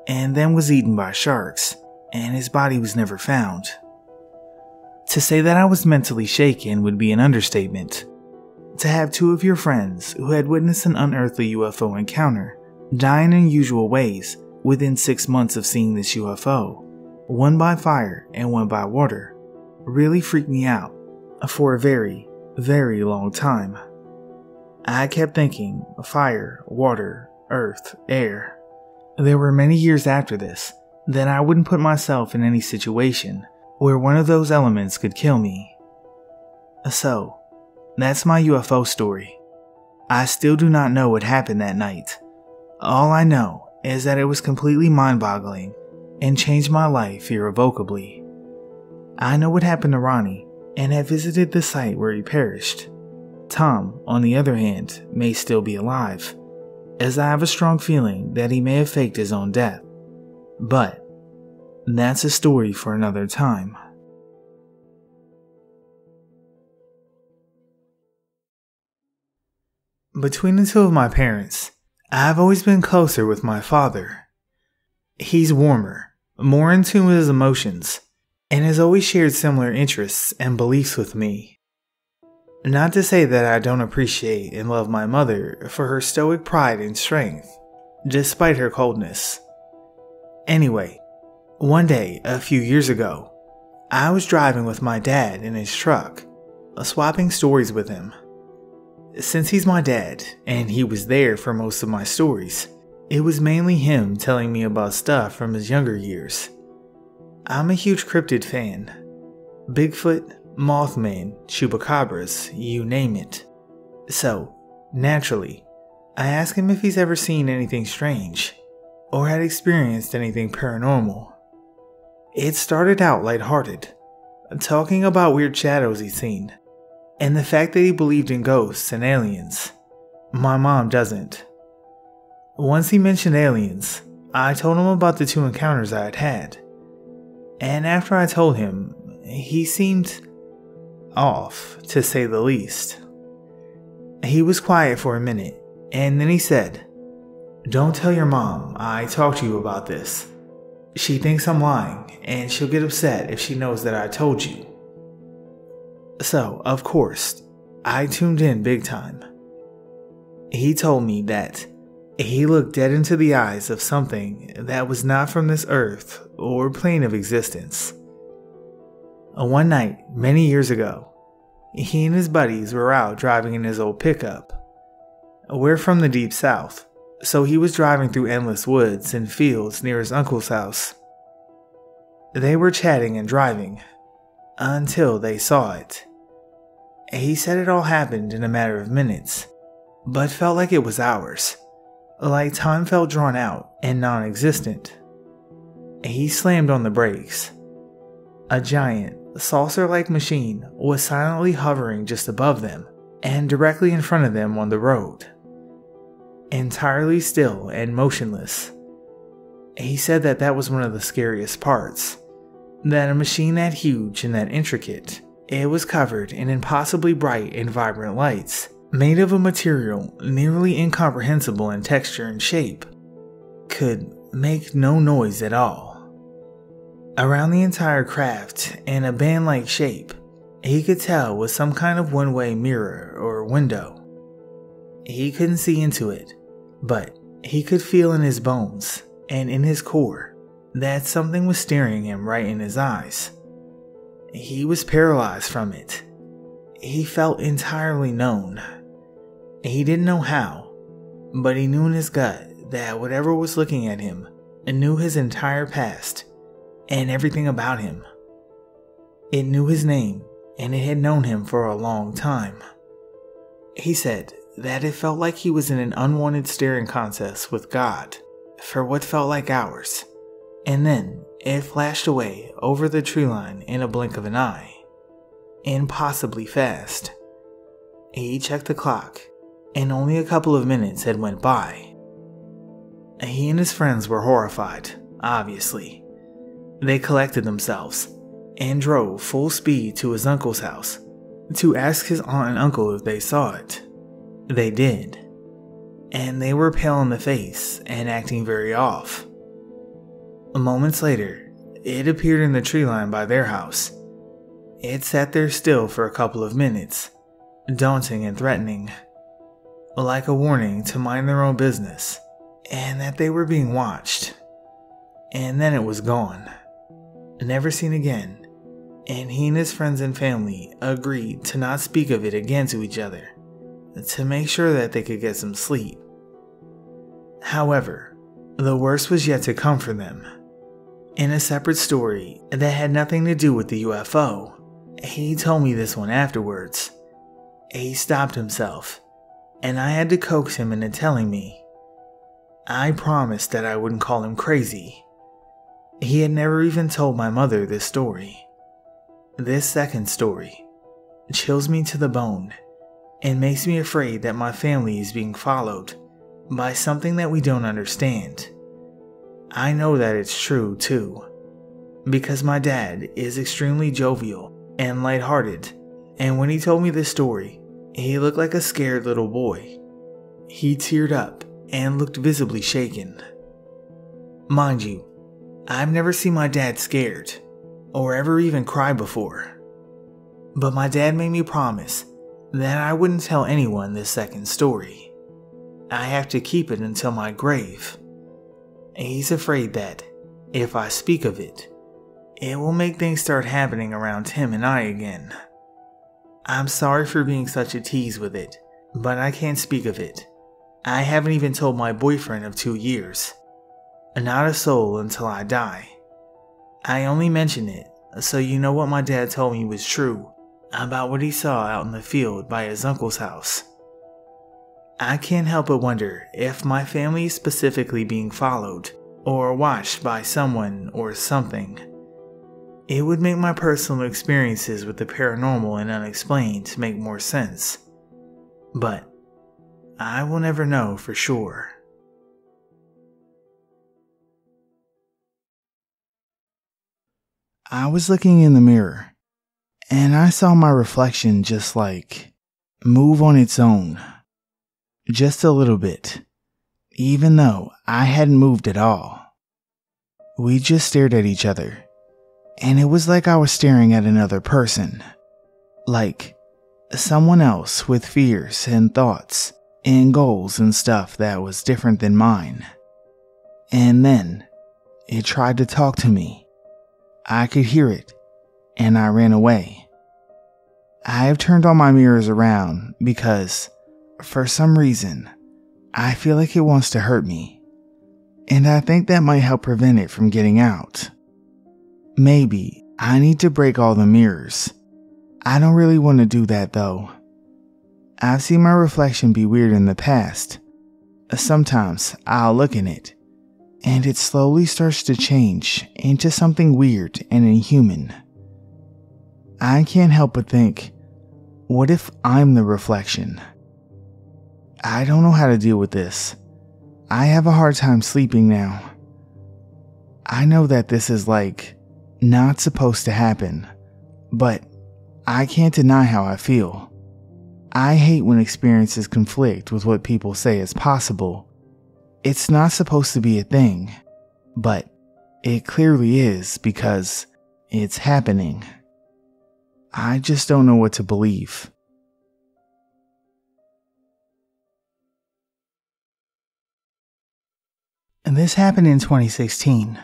and then was eaten by sharks, and his body was never found. To say that I was mentally shaken would be an understatement. To have two of your friends who had witnessed an unearthly UFO encounter die in unusual ways within 6 months of seeing this UFO, one by fire and one by water, really freaked me out for a very, very long time. I kept thinking fire, water, earth, air. There were many years after this that I wouldn't put myself in any situation where one of those elements could kill me. So, that's my UFO story. I still do not know what happened that night. All I know is that it was completely mind-boggling and changed my life irrevocably. I know what happened to Ronnie and have visited the site where he perished. Tom, on the other hand, may still be alive, as I have a strong feeling that he may have faked his own death. But that's a story for another time. Between the two of my parents, I've always been closer with my father. He's warmer, more in tune with his emotions, and has always shared similar interests and beliefs with me. Not to say that I don't appreciate and love my mother for her stoic pride and strength, despite her coldness. Anyway, one day a few years ago, I was driving with my dad in his truck, swapping stories with him. Since he's my dad, and he was there for most of my stories, it was mainly him telling me about stuff from his younger years. I'm a huge cryptid fan. Bigfoot, Mothman, Chupacabras, you name it. So, naturally, I asked him if he's ever seen anything strange, or had experienced anything paranormal. It started out lighthearted, talking about weird shadows he'd seen, and the fact that he believed in ghosts and aliens. My mom doesn't. Once he mentioned aliens, I told him about the 2 encounters I had had. And after I told him, he seemed off, to say the least. He was quiet for a minute, and then he said, "Don't tell your mom I talked to you about this. She thinks I'm lying, and she'll get upset if she knows that I told you." So, of course, I tuned in big time. He told me that he looked dead into the eyes of something that was not from this earth or plane of existence. One night, many years ago, he and his buddies were out driving in his old pickup. We're from the deep south, so he was driving through endless woods and fields near his uncle's house. They were chatting and driving until they saw it. He said it all happened in a matter of minutes, but felt like it was hours, like time felt drawn out and non-existent. He slammed on the brakes. A giant, saucer-like machine was silently hovering just above them and directly in front of them on the road, entirely still and motionless. He said that that was one of the scariest parts, that a machine that huge and that intricate, it was covered in impossibly bright and vibrant lights, made of a material nearly incomprehensible in texture and shape, could make no noise at all. Around the entire craft, in a band-like shape, he could tell was some kind of one-way mirror or window. He couldn't see into it, but he could feel in his bones and in his core that something was staring him right in his eyes. He was paralyzed from it. He felt entirely known. He didn't know how, but he knew in his gut that whatever was looking at him knew his entire past and everything about him. It knew his name, and it had known him for a long time. He said that it felt like he was in an unwanted staring contest with God for what felt like hours, and then it flashed away over the tree line in a blink of an eye, impossibly fast. He checked the clock, and only a couple of minutes had went by. He and his friends were horrified, obviously. They collected themselves and drove full speed to his uncle's house to ask his aunt and uncle if they saw it. They did, and they were pale in the face and acting very off. Moments later, it appeared in the tree line by their house. It sat there still for a couple of minutes, daunting and threatening, like a warning to mind their own business and that they were being watched. And then it was gone, never seen again, and he and his friends and family agreed to not speak of it again to each other, to make sure that they could get some sleep. However, the worst was yet to come for them. In a separate story that had nothing to do with the UFO, he told me this one afterwards. He stopped himself, and I had to coax him into telling me. I promised that I wouldn't call him crazy. He had never even told my mother this story. This second story chills me to the bone and makes me afraid that my family is being followed by something that we don't understand. I know that it's true too, because my dad is extremely jovial and lighthearted, and when he told me this story, he looked like a scared little boy. He teared up and looked visibly shaken. Mind you, I've never seen my dad scared, or ever even cry before. But my dad made me promise that I wouldn't tell anyone this second story. I have to keep it until my grave. He's afraid that, if I speak of it, it will make things start happening around him and I again. I'm sorry for being such a tease with it, but I can't speak of it. I haven't even told my boyfriend of 2 years. Not a soul until I die. I only mention it so you know what my dad told me was true about what he saw out in the field by his uncle's house. I can't help but wonder if my family is specifically being followed or watched by someone or something. It would make my personal experiences with the paranormal and unexplained make more sense. But I will never know for sure. I was looking in the mirror, and I saw my reflection just move on its own. Just a little bit, even though I hadn't moved at all. We just stared at each other, and it was like I was staring at another person. Like someone else with fears and thoughts and goals and stuff that was different than mine. And then it tried to talk to me. I could hear it, and I ran away. I have turned all my mirrors around because, for some reason, I feel like it wants to hurt me, and I think that might help prevent it from getting out. Maybe I need to break all the mirrors. I don't really want to do that though. I've seen my reflection be weird in the past. Sometimes I'll look in it, and it slowly starts to change into something weird and inhuman. I can't help but think, what if I'm the reflection? I don't know how to deal with this. I have a hard time sleeping now. I know that this is not supposed to happen, but I can't deny how I feel. I hate when experiences conflict with what people say is possible. It's not supposed to be a thing, but it clearly is because it's happening. I just don't know what to believe. And this happened in 2016,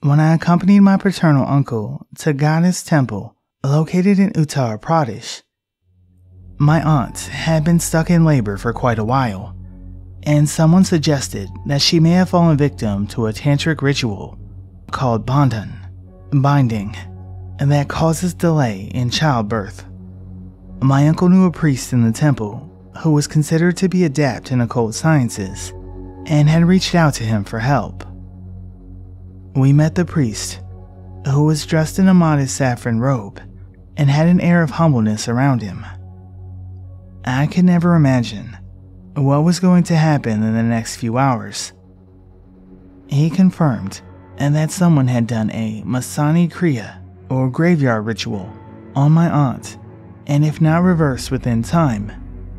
when I accompanied my paternal uncle to Goddess Temple, located in Uttar Pradesh. My aunt had been stuck in labor for quite a while, and someone suggested that she may have fallen victim to a tantric ritual called bandhan, binding, and that causes delay in childbirth. My uncle knew a priest in the temple who was considered to be adept in occult sciences and had reached out to him for help. We met the priest, who was dressed in a modest saffron robe and had an air of humbleness around him. I could never imagine what was going to happen in the next few hours. He confirmed and that someone had done a Masani Kriya, or graveyard ritual on my aunt, and if not reversed within time,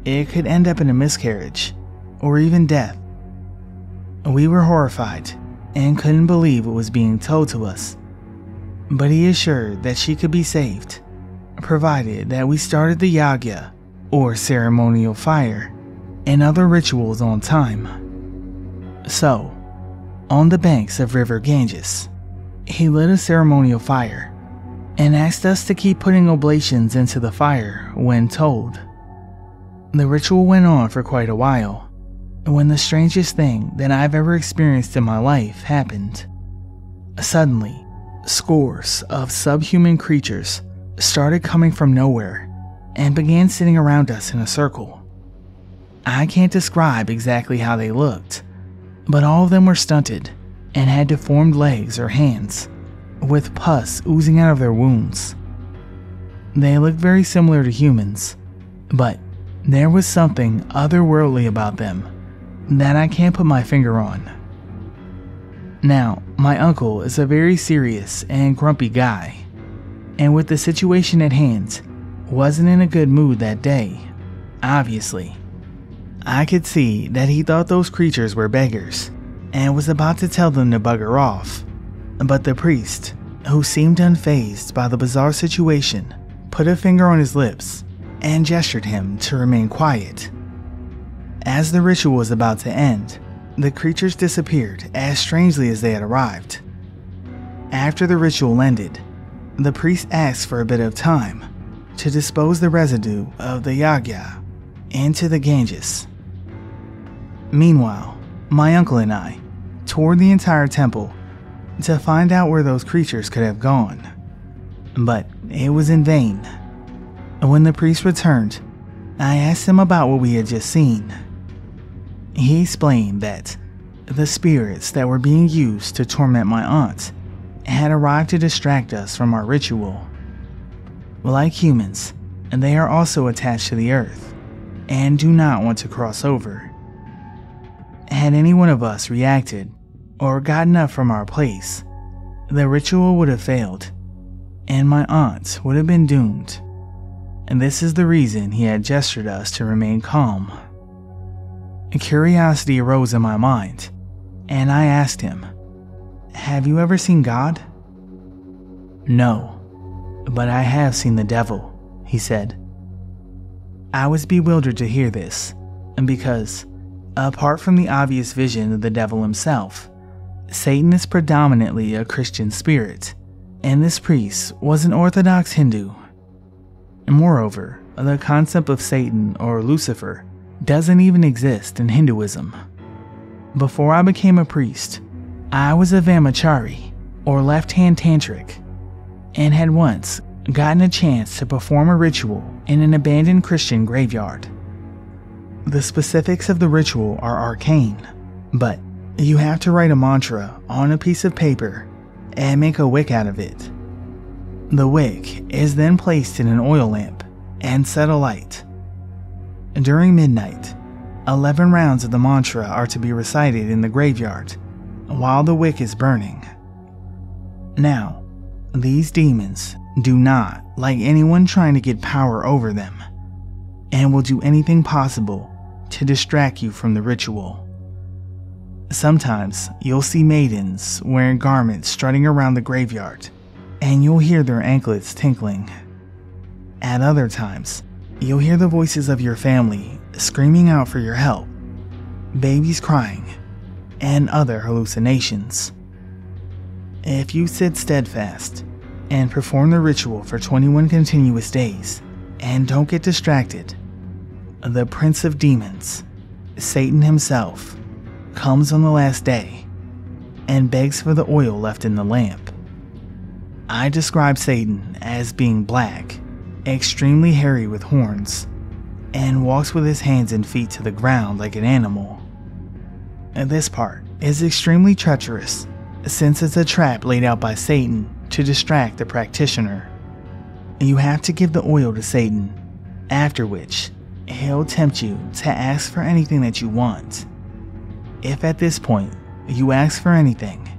it could end up in a miscarriage or even death. We were horrified and couldn't believe what was being told to us, but he assured that she could be saved, provided that we started the yagya, or ceremonial fire, and other rituals on time. So, on the banks of River Ganges, he lit a ceremonial fire and asked us to keep putting oblations into the fire when told. The ritual went on for quite a while, when the strangest thing that I've ever experienced in my life happened. Suddenly, scores of subhuman creatures started coming from nowhere and began sitting around us in a circle. I can't describe exactly how they looked, but all of them were stunted and had deformed legs or hands, with pus oozing out of their wounds. They looked very similar to humans, but there was something otherworldly about them that I can't put my finger on. Now, my uncle is a very serious and grumpy guy, and with the situation at hand, wasn't in a good mood that day, obviously. I could see that he thought those creatures were beggars and was about to tell them to bugger off, but the priest, who seemed unfazed by the bizarre situation, put a finger on his lips and gestured him to remain quiet. As the ritual was about to end, the creatures disappeared as strangely as they had arrived. After the ritual ended, the priest asked for a bit of time to dispose the residue of the yagya into the Ganges. Meanwhile, my uncle and I toured the entire temple to find out where those creatures could have gone, but it was in vain. When the priest returned, I asked him about what we had just seen. He explained that the spirits that were being used to torment my aunt had arrived to distract us from our ritual. Like humans, they are also attached to the earth and do not want to cross over. Had any one of us reacted or gotten up from our place, the ritual would have failed, and my aunt would have been doomed. And this is the reason he had gestured us to remain calm. Curiosity arose in my mind, and I asked him, "Have you ever seen God?" "No, but I have seen the devil," he said. I was bewildered to hear this, because, apart from the obvious vision of the devil himself, Satan is predominantly a Christian spirit, and this priest was an Orthodox Hindu. Moreover, the concept of Satan or Lucifer doesn't even exist in Hinduism. Before I became a priest, I was a Vamachari, or left-hand tantric, and had once gotten a chance to perform a ritual in an abandoned Christian graveyard. The specifics of the ritual are arcane, but you have to write a mantra on a piece of paper and make a wick out of it. The wick is then placed in an oil lamp and set alight. During midnight, 11 rounds of the mantra are to be recited in the graveyard while the wick is burning. Now, these demons do not like anyone trying to get power over them, and will do anything possible to distract you from the ritual. Sometimes you'll see maidens wearing garments strutting around the graveyard, and you'll hear their anklets tinkling. At other times, you'll hear the voices of your family screaming out for your help, babies crying, and other hallucinations. If you sit steadfast and perform the ritual for 21 continuous days and don't get distracted, the Prince of Demons, Satan himself, comes on the last day and begs for the oil left in the lamp. I describe Satan as being black, extremely hairy with horns, and walks with his hands and feet to the ground like an animal. And this part is extremely treacherous, since it's a trap laid out by Satan to distract the practitioner. You have to give the oil to Satan, after which he'll tempt you to ask for anything that you want. If at this point you ask for anything,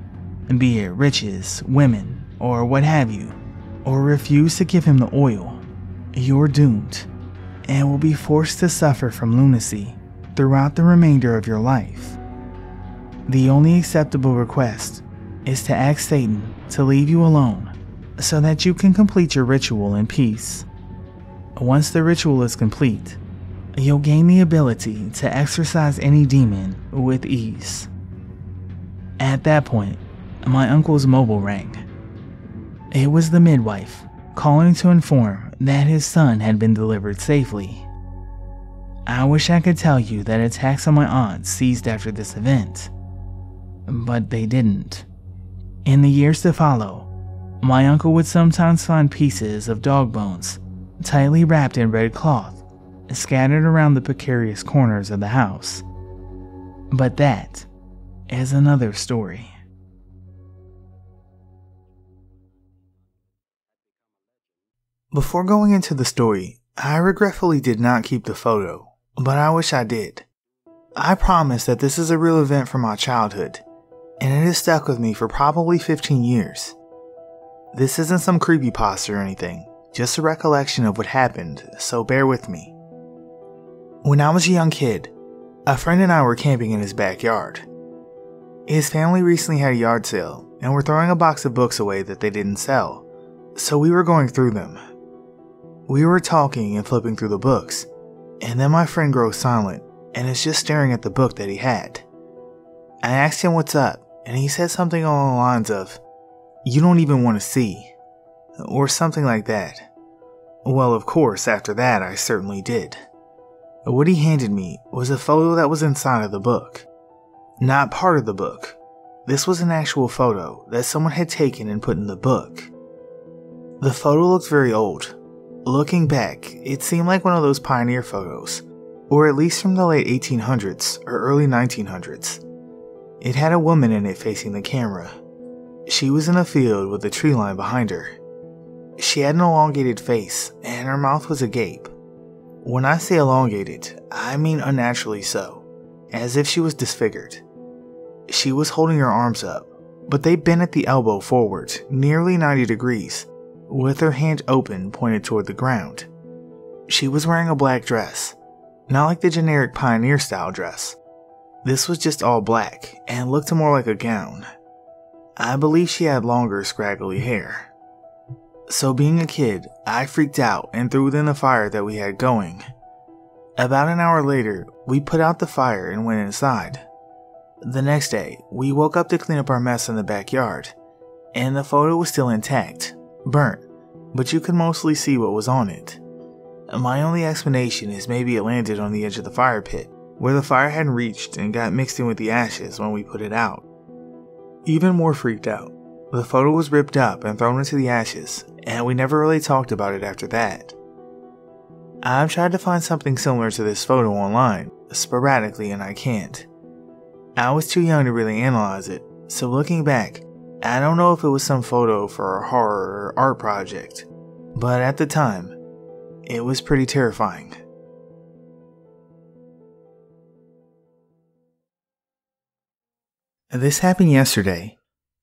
be it riches, women, or what have you, or refuse to give him the oil, you're doomed and will be forced to suffer from lunacy throughout the remainder of your life. The only acceptable request is to ask Satan to leave you alone so that you can complete your ritual in peace. Once the ritual is complete, you'll gain the ability to exorcise any demon with ease. At that point, my uncle's mobile rang. It was the midwife calling to inform that his son had been delivered safely. I wish I could tell you that attacks on my aunt ceased after this event, but they didn't. In the years to follow, my uncle would sometimes find pieces of dog bones tightly wrapped in red cloth scattered around the precarious corners of the house. But that is another story. Before going into the story, I regretfully did not keep the photo, but I wish I did. I promise that this is a real event from my childhood, and it has stuck with me for probably 15 years. This isn't some creepypasta or anything, just a recollection of what happened, so bear with me. When I was a young kid, a friend and I were camping in his backyard. His family recently had a yard sale and were throwing a box of books away that they didn't sell, so we were going through them. We were talking and flipping through the books, and then my friend grows silent and is just staring at the book that he had. I asked him what's up, and he said something along the lines of, "You don't even want to see," or something like that. Well, of course, after that I certainly did. What he handed me was a photo that was inside of the book. Not part of the book. This was an actual photo that someone had taken and put in the book. The photo looked very old. Looking back, it seemed like one of those pioneer photos, or at least from the late 1800s or early 1900s. It had a woman in it facing the camera. She was in a field with a tree line behind her. She had an elongated face, and her mouth was agape. When I say elongated, I mean unnaturally so, as if she was disfigured. She was holding her arms up, but they bent at the elbow forward, nearly 90 degrees, with her hand open pointed toward the ground. She was wearing a black dress, not like the generic pioneer style dress. This was just all black and looked more like a gown. I believe she had longer, scraggly hair. So being a kid, I freaked out and threw it in the fire that we had going. About an hour later, we put out the fire and went inside. The next day, we woke up to clean up our mess in the backyard, and the photo was still intact, burnt, but you could mostly see what was on it. My only explanation is maybe it landed on the edge of the fire pit, where the fire hadn't reached and got mixed in with the ashes when we put it out. Even more freaked out, the photo was ripped up and thrown into the ashes, and we never really talked about it after that. I've tried to find something similar to this photo online, sporadically, and I can't. I was too young to really analyze it, so looking back, I don't know if it was some photo for a horror or art project, but at the time, it was pretty terrifying. This happened yesterday,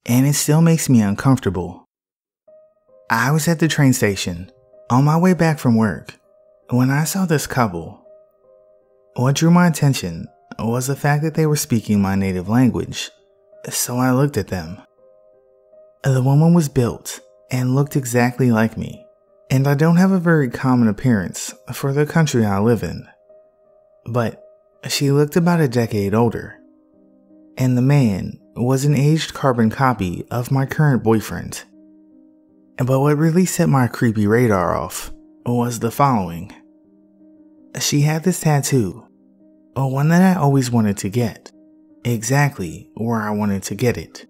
and it still makes me uncomfortable. I was at the train station, on my way back from work, when I saw this couple. What drew my attention was the fact that they were speaking my native language, so I looked at them. The woman was built and looked exactly like me, and I don't have a very common appearance for the country I live in. But she looked about a decade older, and the man was an aged carbon copy of my current boyfriend. But what really set my creepy radar off was the following. She had this tattoo, one that I always wanted to get, exactly where I wanted to get it.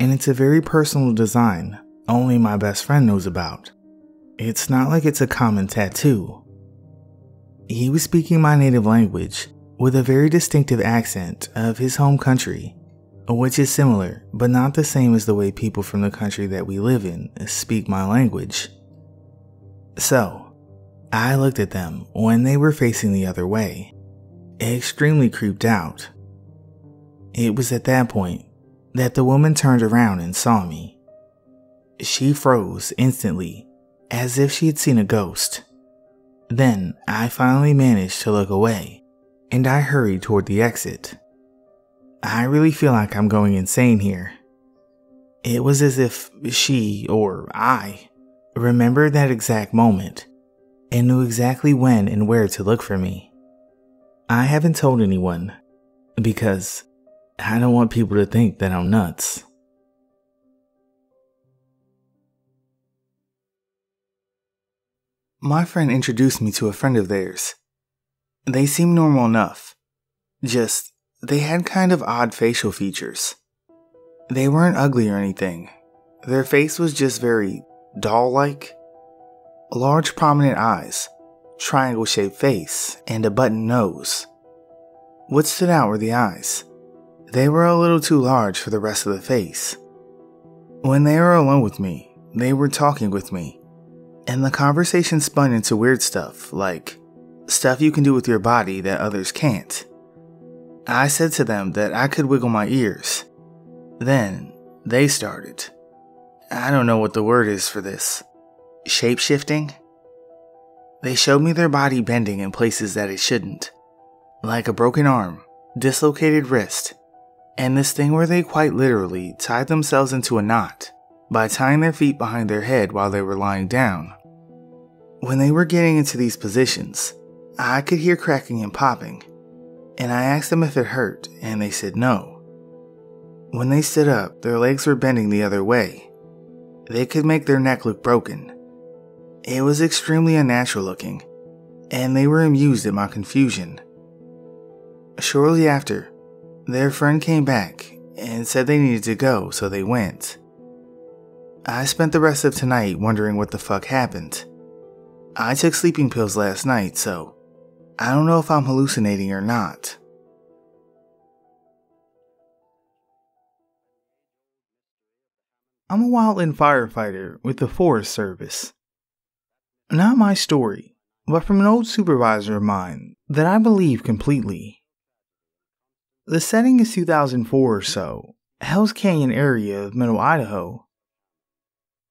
And it's a very personal design only my best friend knows about. It's not like it's a common tattoo. He was speaking my native language with a very distinctive accent of his home country, which is similar but not the same as the way people from the country that we live in speak my language. So, I looked at them when they were facing the other way, extremely creeped out. It was at that point that the woman turned around and saw me. She froze instantly, as if she had seen a ghost. Then I finally managed to look away, and I hurried toward the exit. I really feel like I'm going insane here. It was as if she, or I, remembered that exact moment and knew exactly when and where to look for me. I haven't told anyone because I don't want people to think that I'm nuts. My friend introduced me to a friend of theirs. They seemed normal enough, just they had kind of odd facial features. They weren't ugly or anything. Their face was just very doll-like. Large prominent eyes, triangle-shaped face, and a button nose. What stood out were the eyes. They were a little too large for the rest of the face. When they were alone with me, they were talking with me, and the conversation spun into weird stuff, like stuff you can do with your body that others can't. I said to them that I could wiggle my ears. Then, they started. I don't know what the word is for this. Shape-shifting? They showed me their body bending in places that it shouldn't. Like a broken arm, dislocated wrist, and this thing where they quite literally tied themselves into a knot by tying their feet behind their head while they were lying down. When they were getting into these positions, I could hear cracking and popping, and I asked them if it hurt, and they said no. When they stood up, their legs were bending the other way. They could make their neck look broken. It was extremely unnatural looking, and they were amused at my confusion. Shortly after, their friend came back and said they needed to go, so they went. I spent the rest of tonight wondering what the fuck happened. I took sleeping pills last night, so I don't know if I'm hallucinating or not. I'm a wildland firefighter with the Forest Service. Not my story, but from an old supervisor of mine that I believe completely. The setting is 2004 or so, Hells Canyon area of Middle Idaho.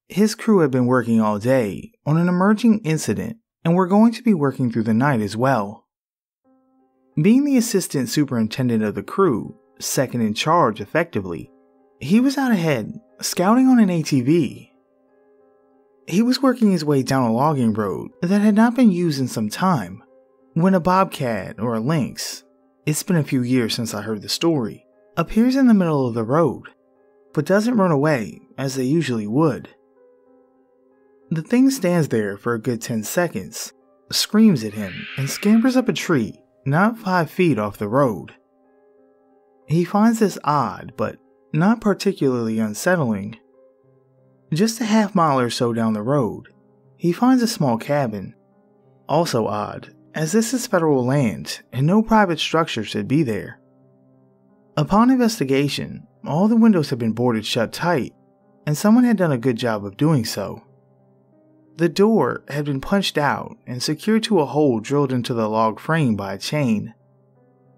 His crew had been working all day on an emerging incident and were going to be working through the night as well. Being the assistant superintendent of the crew, second in charge effectively, he was out ahead, scouting on an ATV. He was working his way down a logging road that had not been used in some time, when a bobcat or a lynx, it's been a few years since I heard the story, appears in the middle of the road, but doesn't run away as they usually would. The thing stands there for a good 10 seconds, screams at him, and scampers up a tree not 5 feet off the road. He finds this odd, but not particularly unsettling. Just a half mile or so down the road, he finds a small cabin. Also odd, as this is federal land and no private structure should be there. Upon investigation, all the windows had been boarded shut tight, and someone had done a good job of doing so. The door had been punched out and secured to a hole drilled into the log frame by a chain.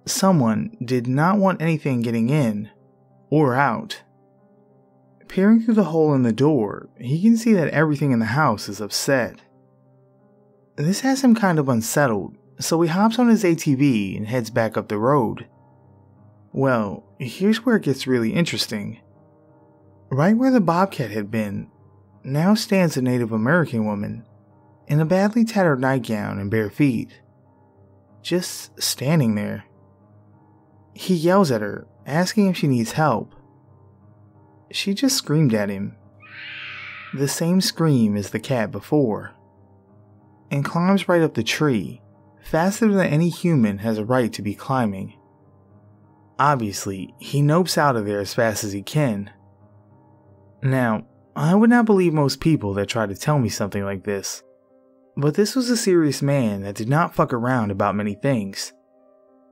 Someone did not want anything getting in or out. Peering through the hole in the door, he can see that everything in the house is upset. This has him kind of unsettled, so he hops on his ATV and heads back up the road. Well, here's where it gets really interesting. Right where the bobcat had been, now stands a Native American woman in a badly tattered nightgown and bare feet. Just standing there. He yells at her, asking if she needs help. She just screamed at him. The same scream as the cat before. And climbs right up the tree, faster than any human has a right to be climbing. Obviously, he nopes out of there as fast as he can. Now, I would not believe most people that try to tell me something like this, but this was a serious man that did not fuck around about many things.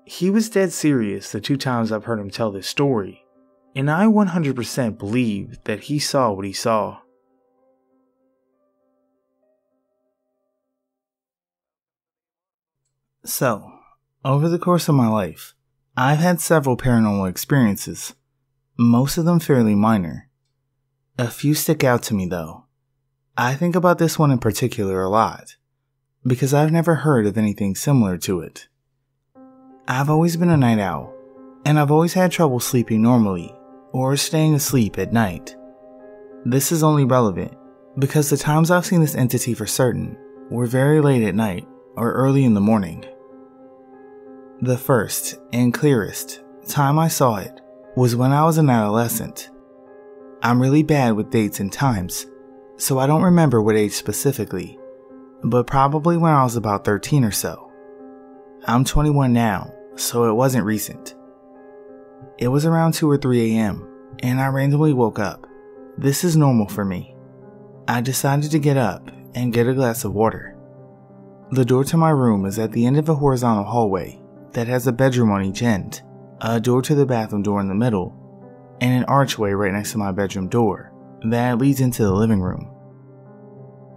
He was dead serious the 2 times I've heard him tell this story, and I 100% believe that he saw what he saw. So, over the course of my life, I've had several paranormal experiences, most of them fairly minor. A few stick out to me though. I think about this one in particular a lot, because I've never heard of anything similar to it. I've always been a night owl, and I've always had trouble sleeping normally or staying asleep at night. This is only relevant because the times I've seen this entity for certain were very late at night or early in the morning. The first and clearest time I saw it was when I was an adolescent. I'm really bad with dates and times, so I don't remember what age specifically, but probably when I was about 13 or so. I'm 21 now, so it wasn't recent. It was around 2 or 3 a.m., and I randomly woke up. This is normal for me. I decided to get up and get a glass of water. The door to my room is at the end of a horizontal hallway that has a bedroom on each end, a door to the bathroom door in the middle, and an archway right next to my bedroom door that leads into the living room.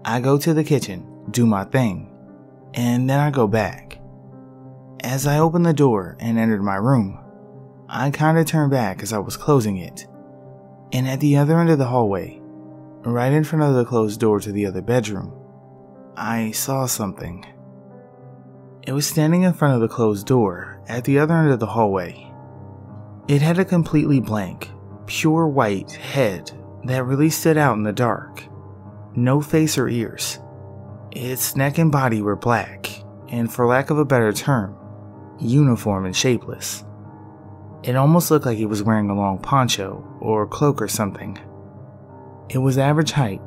I go to the kitchen, do my thing, and then I go back. As I opened the door and entered my room, I kinda turned back as I was closing it, and at the other end of the hallway, right in front of the closed door to the other bedroom, I saw something. It was standing in front of the closed door at the other end of the hallway. It had a completely blank, pure white head that really stood out in the dark. No face or ears. Its neck and body were black, and for lack of a better term, uniform and shapeless. It almost looked like it was wearing a long poncho or cloak or something. It was average height,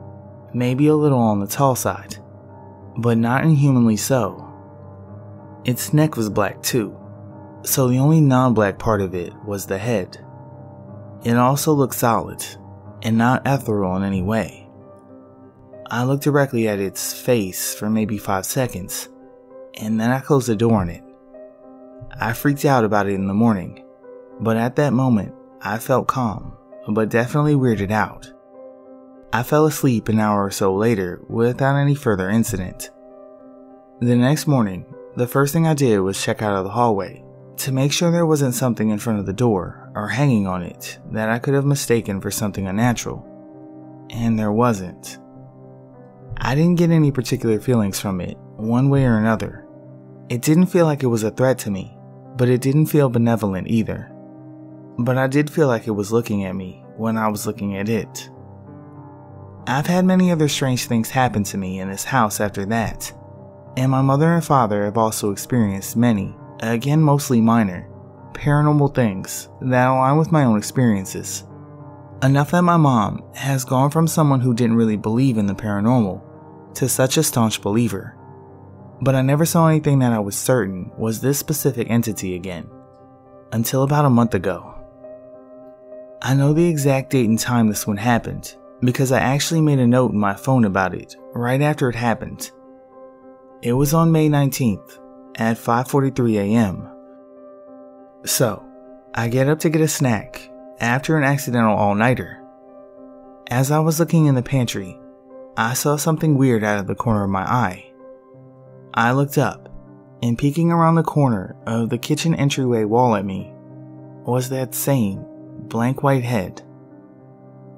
maybe a little on the tall side, but not inhumanly so. Its neck was black too, so the only non-black part of it was the head. It also looked solid, and not ethereal in any way. I looked directly at its face for maybe 5 seconds, and then I closed the door on it. I freaked out about it in the morning, but at that moment, I felt calm, but definitely weirded out. I fell asleep an hour or so later without any further incident. The next morning, the first thing I did was check out of the hallway to make sure there wasn't something in front of the door or hanging on it that I could have mistaken for something unnatural. And there wasn't. I didn't get any particular feelings from it, one way or another. It didn't feel like it was a threat to me, but it didn't feel benevolent either. But I did feel like it was looking at me when I was looking at it. I've had many other strange things happen to me in this house after that, and my mother and father have also experienced many, again mostly minor, paranormal things that align with my own experiences. Enough that my mom has gone from someone who didn't really believe in the paranormal to such a staunch believer. But I never saw anything that I was certain was this specific entity again, until about a month ago. I know the exact date and time this one happened because I actually made a note in my phone about it right after it happened. It was on May 19th at 5:43 a.m. So, I get up to get a snack after an accidental all-nighter. As I was looking in the pantry, I saw something weird out of the corner of my eye. I looked up, and peeking around the corner of the kitchen entryway wall at me was that same blank white head.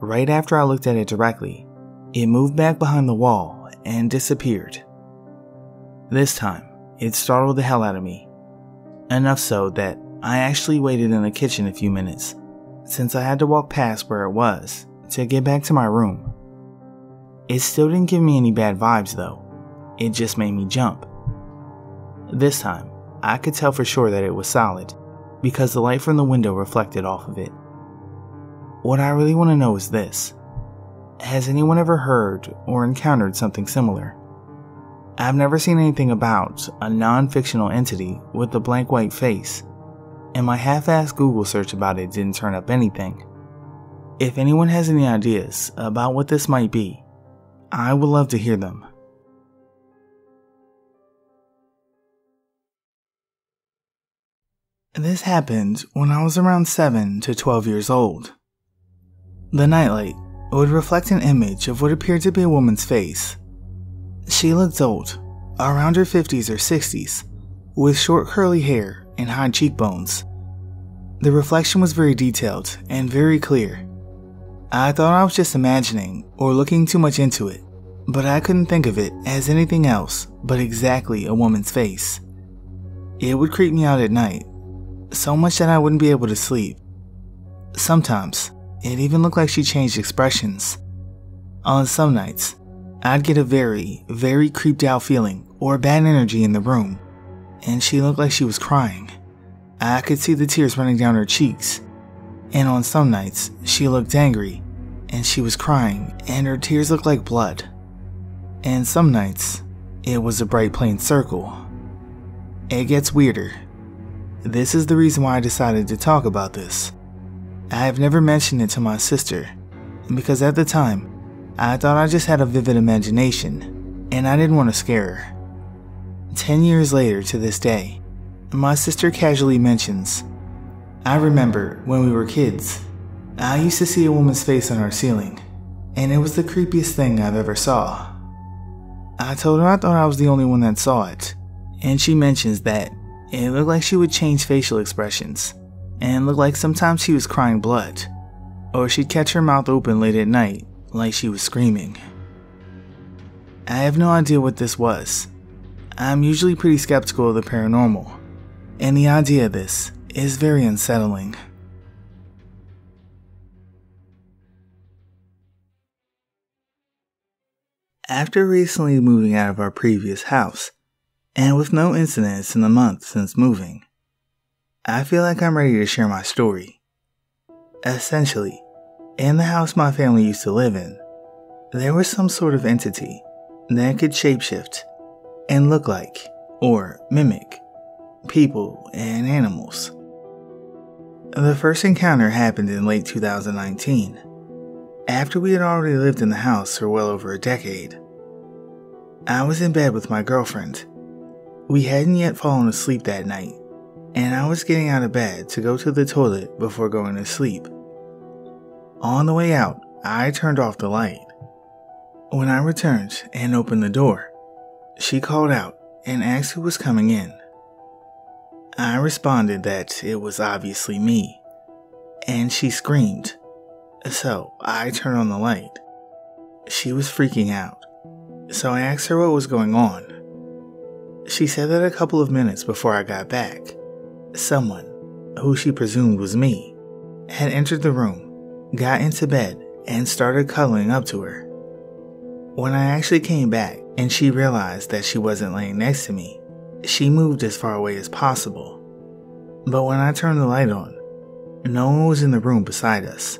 Right after I looked at it directly, it moved back behind the wall and disappeared. This time, it startled the hell out of me. Enough so that I actually waited in the kitchen a few minutes, since I had to walk past where it was to get back to my room. It still didn't give me any bad vibes though, it just made me jump. This time, I could tell for sure that it was solid, because the light from the window reflected off of it. What I really want to know is this: has anyone ever heard or encountered something similar? I've never seen anything about a non-fictional entity with a blank white face, and my half-assed Google search about it didn't turn up anything. If anyone has any ideas about what this might be, I would love to hear them. This happened when I was around 7 to 12 years old. The nightlight would reflect an image of what appeared to be a woman's face. She looked old, around her 50s or 60s, with short curly hair and high cheekbones. The reflection was very detailed and very clear. I thought I was just imagining or looking too much into it, but I couldn't think of it as anything else but exactly a woman's face. It would creep me out at night, so much that I wouldn't be able to sleep. Sometimes, it even looked like she changed expressions. On some nights, I'd get a very, very creeped out feeling or bad energy in the room, and she looked like she was crying. I could see the tears running down her cheeks. And on some nights, she looked angry, and she was crying, and her tears looked like blood. And some nights, it was a bright plain circle. It gets weirder. This is the reason why I decided to talk about this. I have never mentioned it to my sister, because at the time, I thought I just had a vivid imagination, and I didn't want to scare her. 10 years later to this day, my sister casually mentions, "I remember when we were kids, I used to see a woman's face on our ceiling, and it was the creepiest thing I've ever saw." I told her I thought I was the only one that saw it, and she mentions that it looked like she would change facial expressions, and looked like sometimes she was crying blood, or she'd catch her mouth open late at night like she was screaming. I have no idea what this was. I'm usually pretty skeptical of the paranormal, and the idea of this is very unsettling. After recently moving out of our previous house, and with no incidents in the month since moving, I feel like I'm ready to share my story. Essentially, in the house my family used to live in, there was some sort of entity that could shapeshift and look like, or mimic, people and animals. The first encounter happened in late 2019, after we had already lived in the house for well over a decade. I was in bed with my girlfriend. We hadn't yet fallen asleep that night, and I was getting out of bed to go to the toilet before going to sleep. On the way out, I turned off the light. When I returned and opened the door, she called out and asked who was coming in. I responded that it was obviously me, and she screamed, so I turned on the light. She was freaking out, so I asked her what was going on. She said that a couple of minutes before I got back, someone, who she presumed was me, had entered the room, got into bed, and started cuddling up to her. When I actually came back and she realized that she wasn't laying next to me, she moved as far away as possible. But when I turned the light on, no one was in the room beside us.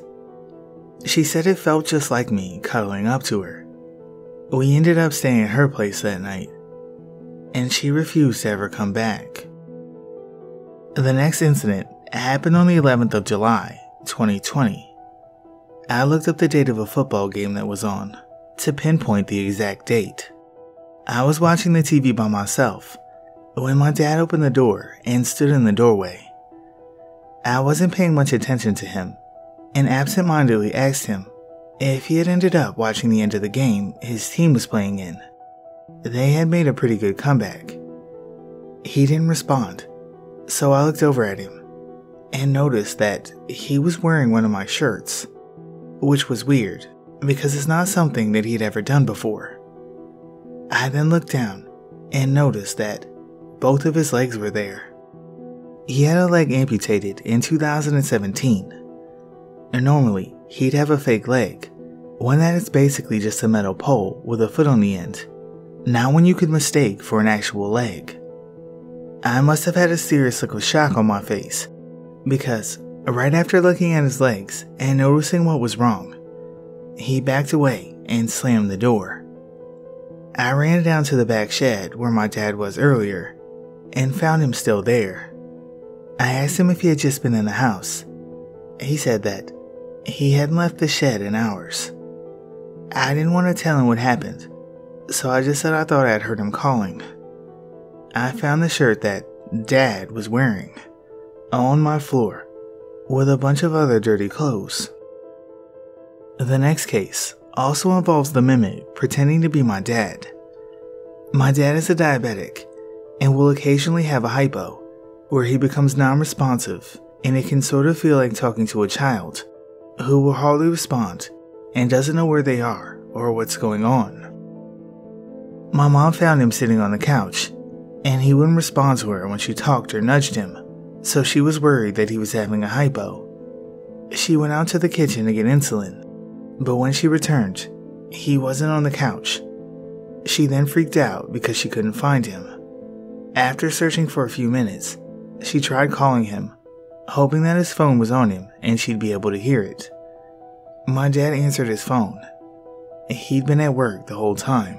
She said it felt just like me cuddling up to her. We ended up staying at her place that night, and she refused to ever come back. The next incident happened on the 11th of July, 2020. I looked up the date of a football game that was on to pinpoint the exact date. I was watching the TV by myself when my dad opened the door and stood in the doorway. I wasn't paying much attention to him and absentmindedly asked him if he had ended up watching the end of the game his team was playing in. They had made a pretty good comeback. He didn't respond, so I looked over at him and noticed that he was wearing one of my shirts, which was weird because it's not something that he'd ever done before. I then looked down and noticed that both of his legs were there. He had a leg amputated in 2017. And normally, he'd have a fake leg, one that is basically just a metal pole with a foot on the end, not one you could mistake for an actual leg. I must have had a serious look of shock on my face, because right after looking at his legs and noticing what was wrong, he backed away and slammed the door. I ran down to the back shed where my dad was earlier and found him still there. I asked him if he had just been in the house. He said that he hadn't left the shed in hours. I didn't want to tell him what happened, so I just said I thought I'd heard him calling. I found the shirt that Dad was wearing on my floor with a bunch of other dirty clothes. The next case also involves the mimic pretending to be my dad. My dad is a diabetic and will occasionally have a hypo, where he becomes non-responsive and it can sort of feel like talking to a child, who will hardly respond and doesn't know where they are or what's going on. My mom found him sitting on the couch, and he wouldn't respond to her when she talked or nudged him, so she was worried that he was having a hypo. She went out to the kitchen to get insulin, but when she returned, he wasn't on the couch. She then freaked out because she couldn't find him. After searching for a few minutes, she tried calling him, hoping that his phone was on him and she'd be able to hear it. My dad answered his phone. He'd been at work the whole time.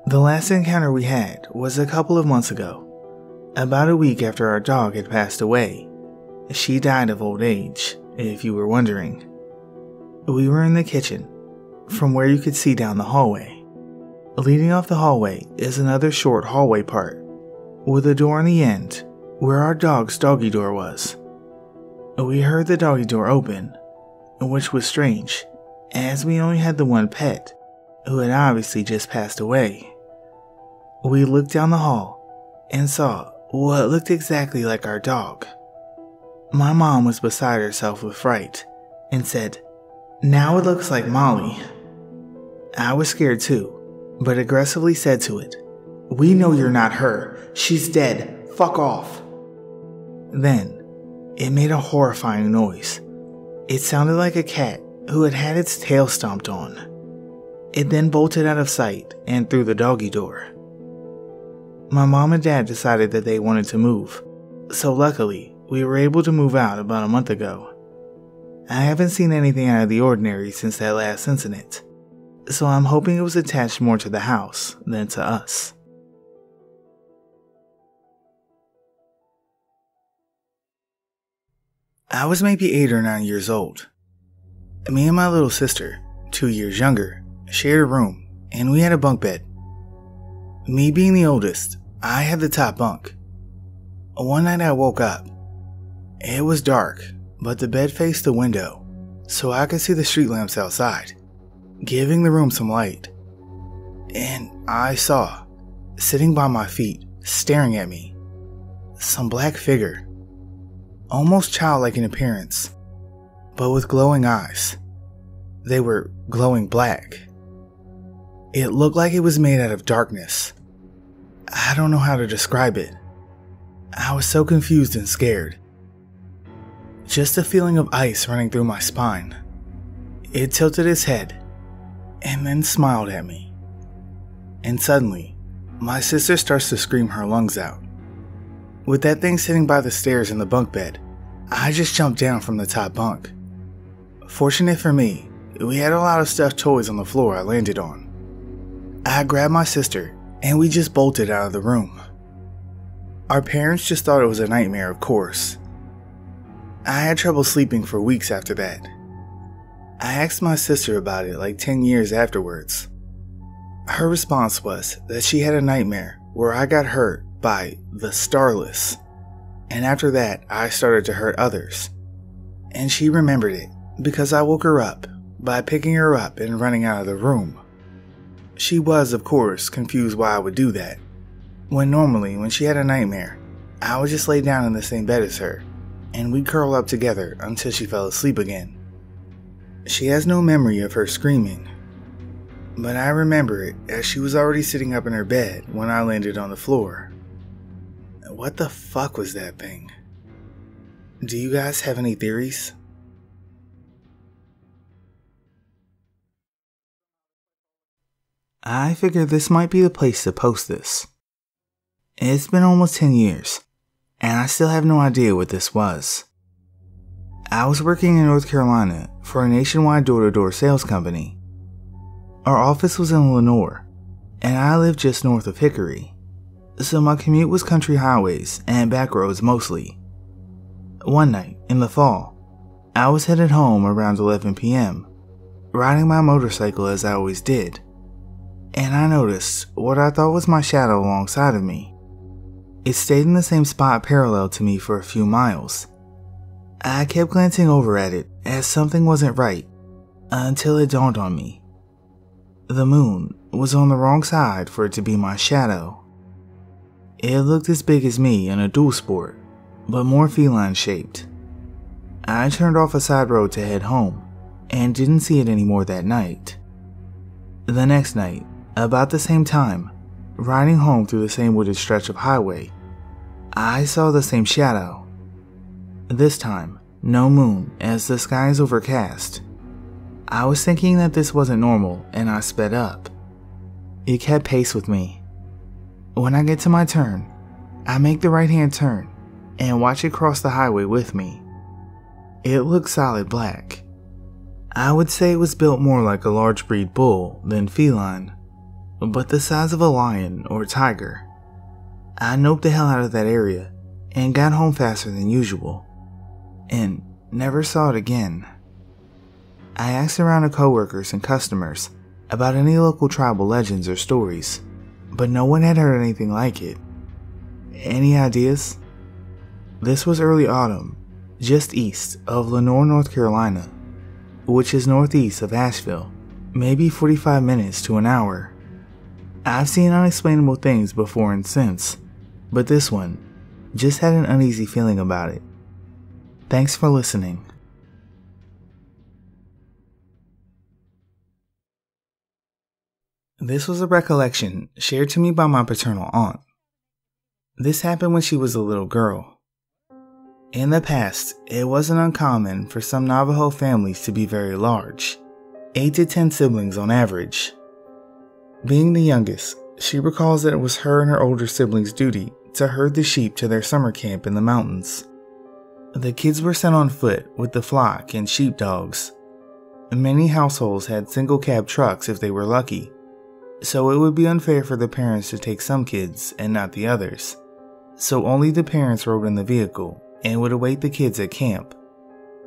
The last encounter we had was a couple of months ago, about a week after our dog had passed away. She died of old age, if you were wondering. We were in the kitchen, from where you could see down the hallway. Leading off the hallway is another short hallway part, with a door on the end where our dog's doggy door was. We heard the doggy door open, which was strange, as we only had the one pet, who had obviously just passed away. We looked down the hall and saw what looked exactly like our dog. My mom was beside herself with fright and said, "Now it looks like Molly." I was scared too, but aggressively said to it, "We know you're not her. She's dead. Fuck off." Then, it made a horrifying noise. It sounded like a cat who had had its tail stomped on. It then bolted out of sight and through the doggy door. My mom and dad decided that they wanted to move, so luckily we were able to move out about a month ago. I haven't seen anything out of the ordinary since that last incident, so I'm hoping it was attached more to the house than to us. I was maybe 8 or 9 years old. Me and my little sister, 2 years younger, shared a room, and we had a bunk bed. Me being the oldest, I had the top bunk. One night I woke up. It was dark, but the bed faced the window, so I could see the street lamps outside, giving the room some light. And I saw, sitting by my feet, staring at me, some black figure, almost childlike in appearance, but with glowing eyes. They were glowing black. It looked like it was made out of darkness. I don't know how to describe it. I was so confused and scared. Just a feeling of ice running through my spine. It tilted its head and then smiled at me. And suddenly, my sister starts to scream her lungs out. With that thing sitting by the stairs in the bunk bed, I just jumped down from the top bunk. Fortunate for me, we had a lot of stuffed toys on the floor I landed on. I grabbed my sister and we just bolted out of the room. Our parents just thought it was a nightmare, of course. I had trouble sleeping for weeks after that. I asked my sister about it like 10 years afterwards. Her response was that she had a nightmare where I got hurt by the Starless, and after that I started to hurt others. And she remembered it because I woke her up by picking her up and running out of the room. She was, of course, confused why I would do that, when normally when she had a nightmare, I would just lay down in the same bed as her, and we'd curl up together until she fell asleep again. She has no memory of her screaming, but I remember it as she was already sitting up in her bed when I landed on the floor. What the fuck was that thing? Do you guys have any theories? I figured this might be the place to post this. It's been almost 10 years, and I still have no idea what this was. I was working in North Carolina for a nationwide door-to-door sales company. Our office was in Lenore, and I lived just north of Hickory, so my commute was country highways and back roads mostly. One night, in the fall, I was headed home around 11 p.m., riding my motorcycle as I always did, and I noticed what I thought was my shadow alongside of me. It stayed in the same spot parallel to me for a few miles. I kept glancing over at it as something wasn't right, until it dawned on me. The moon was on the wrong side for it to be my shadow. It looked as big as me in a dual sport, but more feline shaped. I turned off a side road to head home and didn't see it anymore that night. The next night, about the same time, riding home through the same wooded stretch of highway, I saw the same shadow. This time, no moon as the sky is overcast. I was thinking that this wasn't normal and I sped up. It kept pace with me. When I get to my turn, I make the right-hand turn and watch it cross the highway with me. It looked solid black. I would say it was built more like a large breed bull than feline, but the size of a lion or tiger. I noped the hell out of that area and got home faster than usual, and never saw it again. I asked around to coworkers and customers about any local tribal legends or stories, but no one had heard anything like it. Any ideas? This was early autumn, just east of Lenoir, North Carolina, which is northeast of Asheville, maybe 45 minutes to an hour. I've seen unexplainable things before and since, but this one just had an uneasy feeling about it. Thanks for listening. This was a recollection shared to me by my paternal aunt. This happened when she was a little girl. In the past, it wasn't uncommon for some Navajo families to be very large, 8 to 10 siblings on average. Being the youngest, she recalls that it was her and her older siblings' duty to herd the sheep to their summer camp in the mountains. The kids were sent on foot with the flock and sheepdogs. Many households had single cab trucks if they were lucky, so it would be unfair for the parents to take some kids and not the others. So only the parents rode in the vehicle and would await the kids at camp,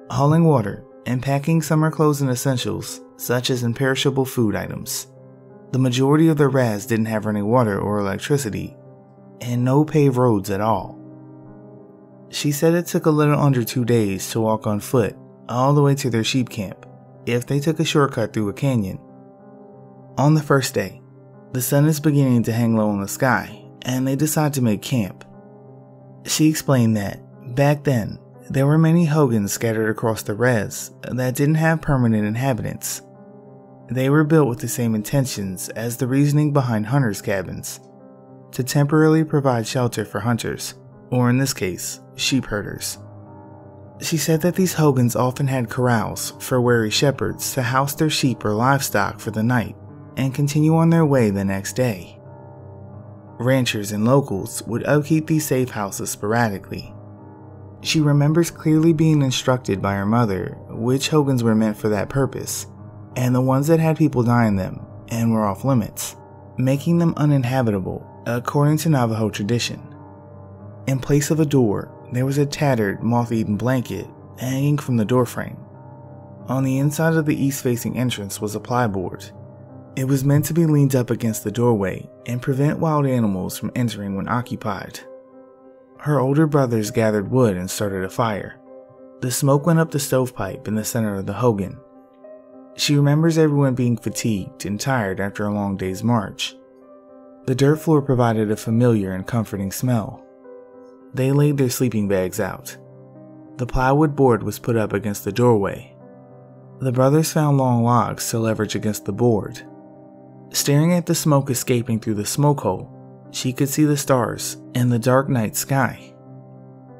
hauling water and packing summer clothes and essentials such as imperishable food items. The majority of the RAS didn't have running water or electricity, and no paved roads at all. She said it took a little under 2 days to walk on foot all the way to their sheep camp if they took a shortcut through a canyon. On the first day, the sun is beginning to hang low in the sky and they decide to make camp. She explained that back then, there were many hogans scattered across the res that didn't have permanent inhabitants. They were built with the same intentions as the reasoning behind hunters' cabins, to temporarily provide shelter for hunters, or in this case, sheep herders. She said that these hogans often had corrals for wary shepherds to house their sheep or livestock for the night and continue on their way the next day. Ranchers and locals would upkeep these safe houses sporadically. She remembers clearly being instructed by her mother which hogans were meant for that purpose, and the ones that had people die in them and were off limits, making them uninhabitable according to Navajo tradition. In place of a door, there was a tattered, moth-eaten blanket hanging from the doorframe. On the inside of the east-facing entrance was a plyboard. It was meant to be leaned up against the doorway and prevent wild animals from entering when occupied. Her older brothers gathered wood and started a fire. The smoke went up the stovepipe in the center of the hogan. She remembers everyone being fatigued and tired after a long day's march. The dirt floor provided a familiar and comforting smell. They laid their sleeping bags out. The plywood board was put up against the doorway. The brothers found long logs to leverage against the board. Staring at the smoke escaping through the smoke hole, she could see the stars and the dark night sky.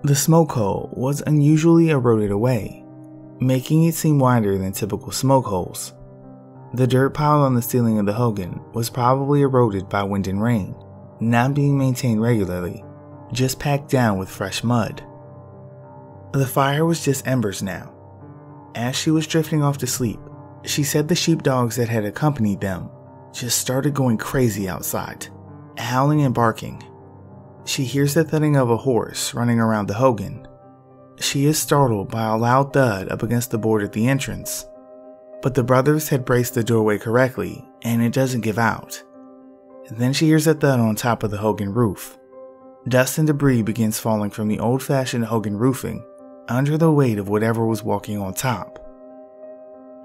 The smoke hole was unusually eroded away, making it seem wider than typical smoke holes. The dirt piled on the ceiling of the hogan was probably eroded by wind and rain, not being maintained regularly, just packed down with fresh mud. The fire was just embers now. As she was drifting off to sleep, she said the sheepdogs that had accompanied them just started going crazy outside, howling and barking. She hears the thudding of a horse running around the hogan. She is startled by a loud thud up against the board at the entrance, but the brothers had braced the doorway correctly and it doesn't give out. Then she hears a thud on top of the hogan roof. Dust and debris begins falling from the old-fashioned hogan roofing under the weight of whatever was walking on top.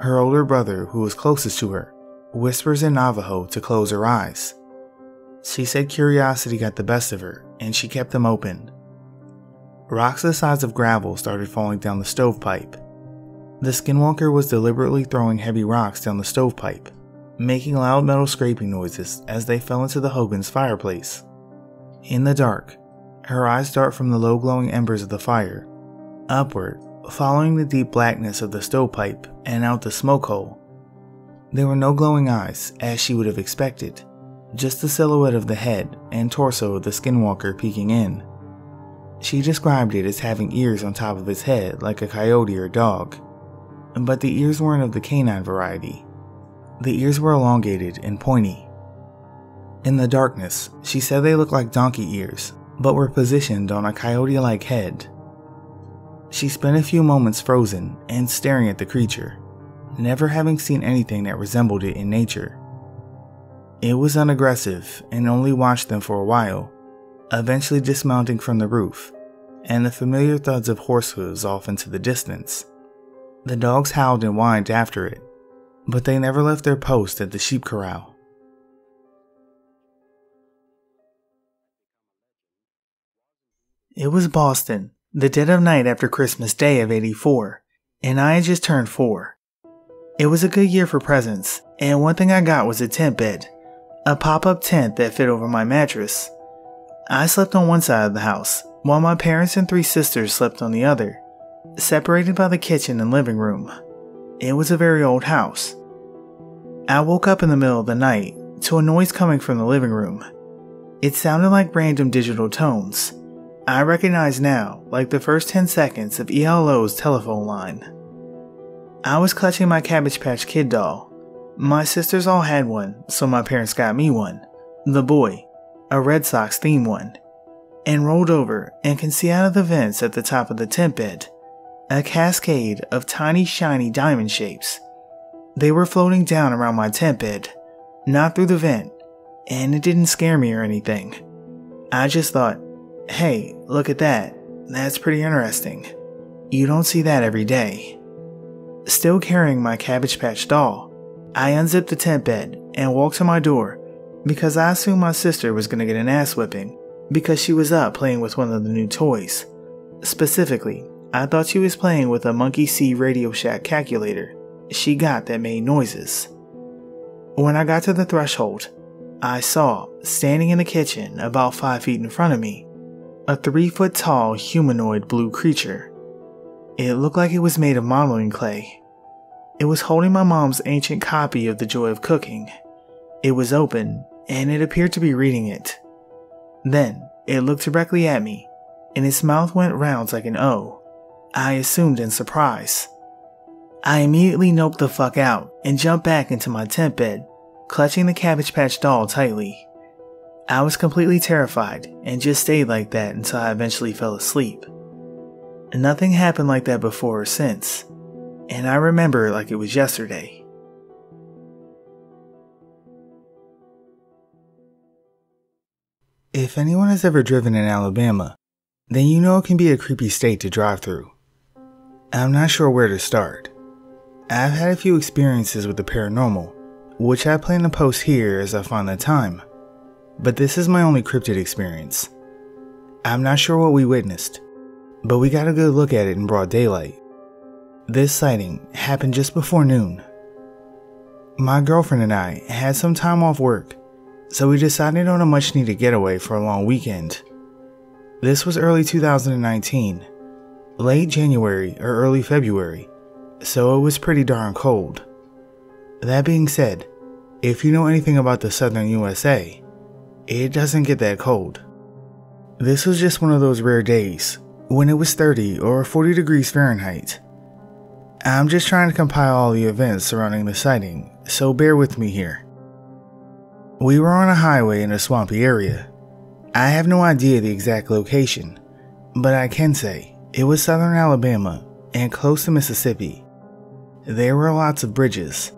Her older brother, who was closest to her, whispers in Navajo to close her eyes. She said curiosity got the best of her and she kept them open. rocks the size of gravel started falling down the stovepipe. The skinwalker was deliberately throwing heavy rocks down the stovepipe, making loud metal scraping noises as they fell into the Hogan's fireplace. In the dark, her eyes dart from the low glowing embers of the fire, upward, following the deep blackness of the stovepipe and out the smoke hole. There were no glowing eyes, as she would have expected, just the silhouette of the head and torso of the skinwalker peeking in. She described it as having ears on top of its head like a coyote or dog, but the ears weren't of the canine variety. The ears were elongated and pointy. In the darkness, she said they looked like donkey ears, but were positioned on a coyote-like head. She spent a few moments frozen and staring at the creature, never having seen anything that resembled it in nature. It was unaggressive and only watched them for a while, eventually dismounting from the roof, and the familiar thuds of horse hooves off into the distance. The dogs howled and whined after it, but they never left their post at the sheep corral. It was Boston, the dead of night after Christmas Day of '84, and I had just turned 4. It was a good year for presents, and one thing I got was a tent bed, a pop-up tent that fit over my mattress. I slept on one side of the house, while my parents and 3 sisters slept on the other, separated by the kitchen and living room. It was a very old house. I woke up in the middle of the night to a noise coming from the living room. It sounded like random digital tones. I recognize now, like the first 10 seconds of ELO's telephone line. I was clutching my Cabbage Patch Kid doll. My sisters all had one, so my parents got me one, the boy, a Red Sox themed one, and rolled over and can see out of the vents at the top of the tent bed a cascade of tiny shiny diamond shapes. They were floating down around my tent bed, not through the vent, and it didn't scare me or anything. I just thought, hey, look at that, that's pretty interesting. You don't see that every day. Still carrying my Cabbage Patch doll, I unzipped the tent bed and walked to my door because I assumed my sister was going to get an ass whipping because she was up playing with one of the new toys. Specifically, I thought she was playing with a Monkey See Radio Shack calculator she got that made noises. When I got to the threshold, I saw, standing in the kitchen about 5 feet in front of me, a 3-foot tall humanoid blue creature. It looked like it was made of modeling clay. It was holding my mom's ancient copy of The Joy of Cooking. It was open, and it appeared to be reading it. Then, it looked directly at me, and its mouth went round like an O, I assumed in surprise. I immediately noped the fuck out and jumped back into my tent bed, clutching the Cabbage Patch doll tightly. I was completely terrified and just stayed like that until I eventually fell asleep. Nothing happened like that before or since, and I remember it like it was yesterday. If anyone has ever driven in Alabama, then you know it can be a creepy state to drive through. I'm not sure where to start. I've had a few experiences with the paranormal, which I plan to post here as I find the time, but this is my only cryptid experience. I'm not sure what we witnessed, but we got a good look at it in broad daylight. This sighting happened just before noon. My girlfriend and I had some time off work, so we decided on a much needed getaway for a long weekend. This was early 2019, late January or early February, so it was pretty darn cold. That being said, if you know anything about the southern USA, it doesn't get that cold. This was just one of those rare days when it was 30 or 40 degrees Fahrenheit. I'm just trying to compile all the events surrounding the sighting, so bear with me here. We were on a highway in a swampy area. I have no idea the exact location, but I can say it was southern Alabama and close to Mississippi. There were lots of bridges.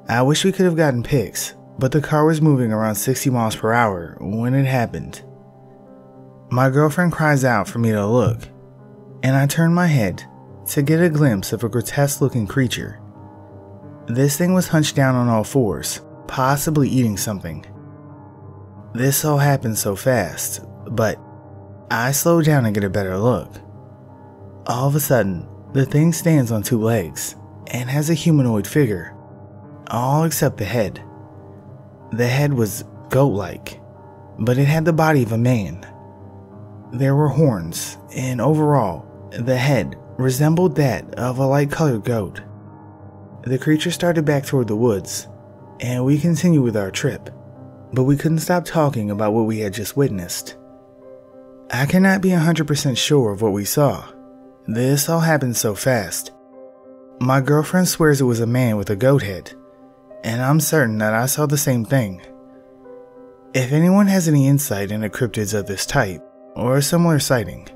I wish we could have gotten pics, but the car was moving around 60 miles per hour when it happened. My girlfriend cries out for me to look, and I turn my head to get a glimpse of a grotesque-looking creature. This thing was hunched down on all fours, possibly eating something. This all happened so fast, but I slow down and get a better look. All of a sudden, the thing stands on 2 legs and has a humanoid figure, all except the head. The head was goat-like, but it had the body of a man. There were horns, and overall, the head resembled that of a light-colored goat. The creature started back toward the woods, and we continued with our trip, but we couldn't stop talking about what we had just witnessed. I cannot be 100% sure of what we saw. This all happened so fast. My girlfriend swears it was a man with a goat head, and I'm certain that I saw the same thing. If anyone has any insight into cryptids of this type, or a similar sighting,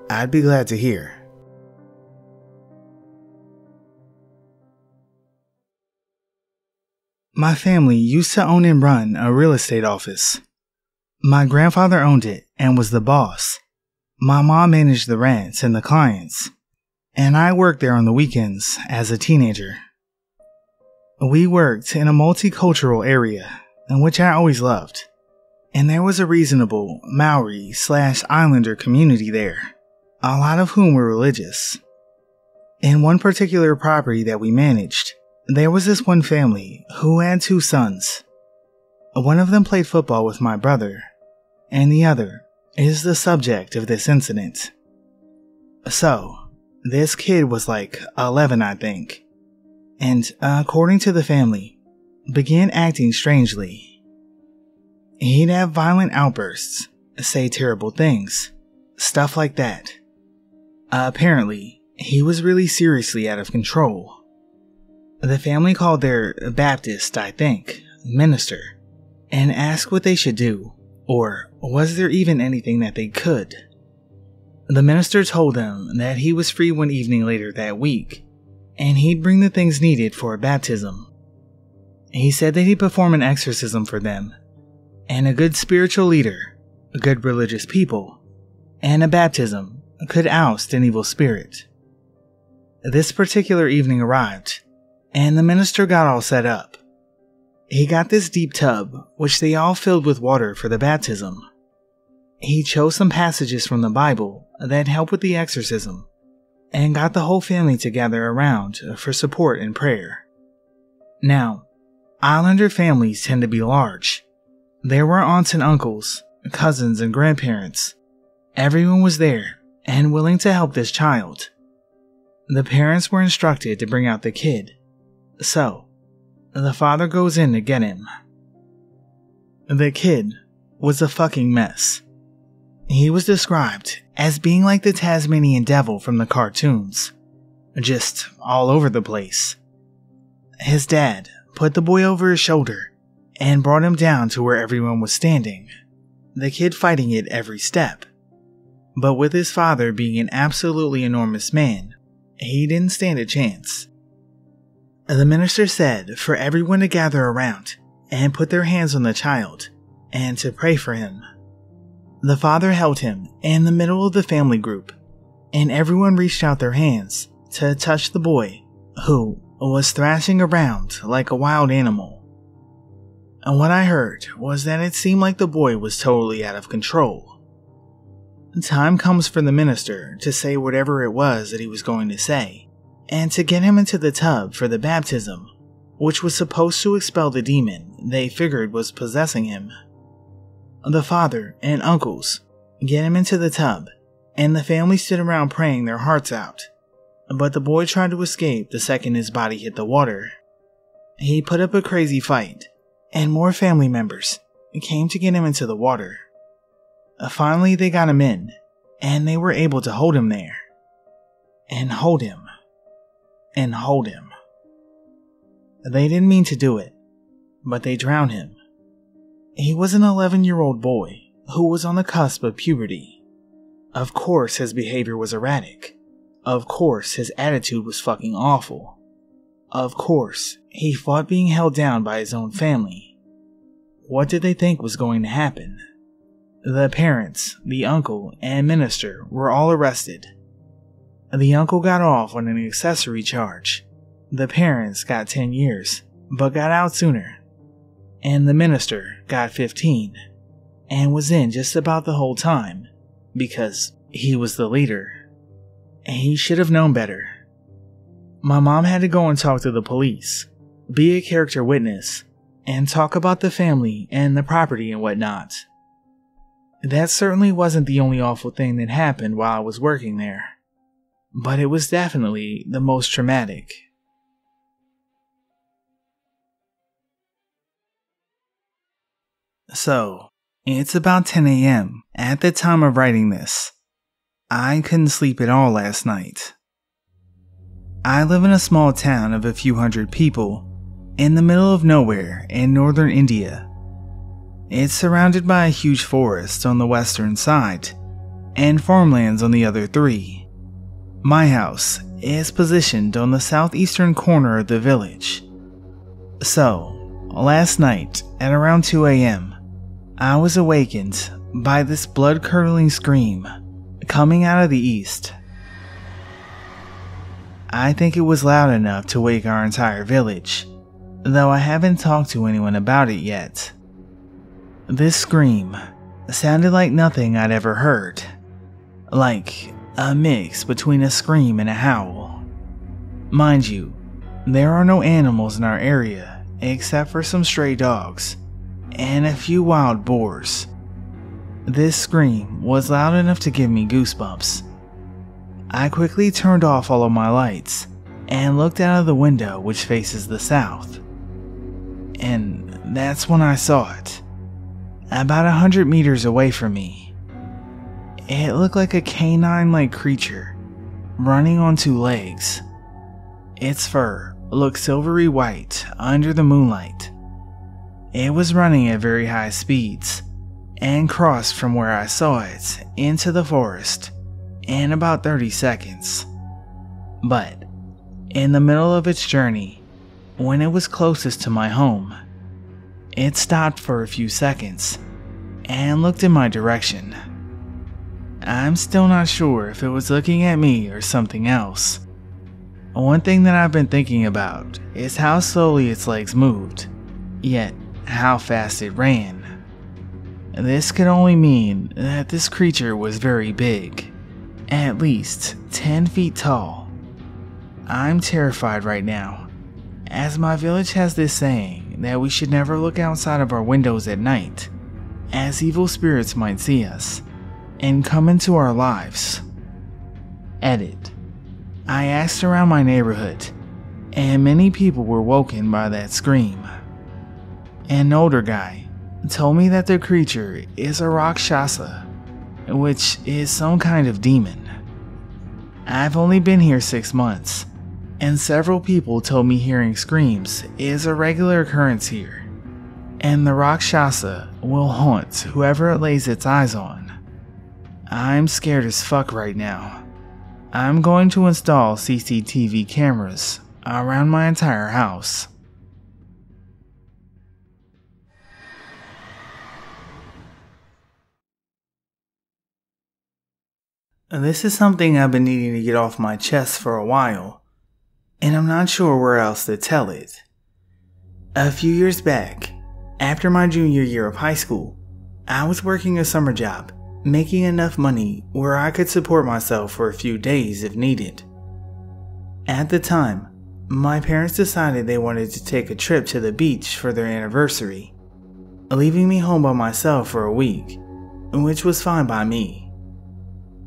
I'd be glad to hear. My family used to own and run a real estate office. My grandfather owned it and was the boss. My mom managed the rents and the clients, and I worked there on the weekends as a teenager. We worked in a multicultural area, which I always loved, and there was a reasonable Maori/Islander community there, a lot of whom were religious. In one particular property that we managed, there was this one family who had 2 sons. One of them played football with my brother, and the other is the subject of this incident. So, this kid was like 11, I think, and according to the family, began acting strangely. He'd have violent outbursts, say terrible things, stuff like that. Apparently, he was really seriously out of control. The family called their Baptist, I think, minister, and asked what they should do, or was there even anything that they could. The minister told them that he was free one evening later that week, and he'd bring the things needed for a baptism. He said that he'd perform an exorcism for them, and a good spiritual leader, good religious people, and a baptism could oust an evil spirit. This particular evening arrived, and the minister got all set up. He got this deep tub, which they all filled with water for the baptism. He chose some passages from the Bible that helped with the exorcism, and got the whole family to gather around for support and prayer. Now, Islander families tend to be large. There were aunts and uncles, cousins and grandparents. Everyone was there and willing to help this child. The parents were instructed to bring out the kid, so the father goes in to get him. The kid was a fucking mess. He was described as being like the Tasmanian devil from the cartoons, just all over the place. His dad put the boy over his shoulder and brought him down to where everyone was standing, the kid fighting it every step. But with his father being an absolutely enormous man, he didn't stand a chance. The minister said for everyone to gather around and put their hands on the child and to pray for him. The father held him in the middle of the family group, and everyone reached out their hands to touch the boy, who was thrashing around like a wild animal. And what I heard was that it seemed like the boy was totally out of control. Time comes for the minister to say whatever it was that he was going to say, and to get him into the tub for the baptism, which was supposed to expel the demon they figured was possessing him. The father and uncles get him into the tub, and the family stood around praying their hearts out, but the boy tried to escape the second his body hit the water. He put up a crazy fight, and more family members came to get him into the water. Finally, they got him in, and they were able to hold him there. And hold him. And hold him. They didn't mean to do it, but they drowned him. He was an 11-year-old boy who was on the cusp of puberty. Of course his behavior was erratic. Of course his attitude was fucking awful. Of course he fought being held down by his own family. What did they think was going to happen? The parents, the uncle, and minister were all arrested. The uncle got off on an accessory charge. The parents got 10 years, but got out sooner. And the minister got 15, and was in just about the whole time, because he was the leader. He should have known better. My mom had to go and talk to the police, be a character witness, and talk about the family and the property and whatnot. That certainly wasn't the only awful thing that happened while I was working there, but it was definitely the most traumatic. So, it's about 10 a.m. at the time of writing this. I couldn't sleep at all last night. I live in a small town of a few hundred people in the middle of nowhere in northern India. It's surrounded by a huge forest on the western side and farmlands on the other three. My house is positioned on the southeastern corner of the village. So, last night at around 2 a.m., I was awakened by this blood-curdling scream coming out of the east. I think it was loud enough to wake our entire village, though I haven't talked to anyone about it yet. This scream sounded like nothing I'd ever heard, like a mix between a scream and a howl. Mind you, there are no animals in our area except for some stray dogs and a few wild boars. This scream was loud enough to give me goosebumps. I quickly turned off all of my lights and looked out of the window which faces the south. And that's when I saw it. About 100 meters away from me. It looked like a canine-like creature running on two legs. Its fur looked silvery white under the moonlight. It was running at very high speeds and crossed from where I saw it into the forest in about 30 seconds. But in the middle of its journey, when it was closest to my home, it stopped for a few seconds and looked in my direction. I'm still not sure if it was looking at me or something else. One thing that I've been thinking about is how slowly its legs moved, yet how fast it ran. This could only mean that this creature was very big, at least 10 feet tall. I'm terrified right now, as my village has this saying that we should never look outside of our windows at night, as evil spirits might see us and come into our lives. Edit. I asked around my neighborhood, and many people were woken by that scream. An older guy told me that the creature is a Rakshasa, which is some kind of demon. I've only been here 6 months, and several people told me hearing screams is a regular occurrence here, and the Rakshasa will haunt whoever it lays its eyes on. I'm scared as fuck right now. I'm going to install CCTV cameras around my entire house. This is something I've been needing to get off my chest for a while, and I'm not sure where else to tell it. A few years back, after my junior year of high school, I was working a summer job, making enough money where I could support myself for a few days if needed. At the time, my parents decided they wanted to take a trip to the beach for their anniversary, leaving me home by myself for a week, which was fine by me.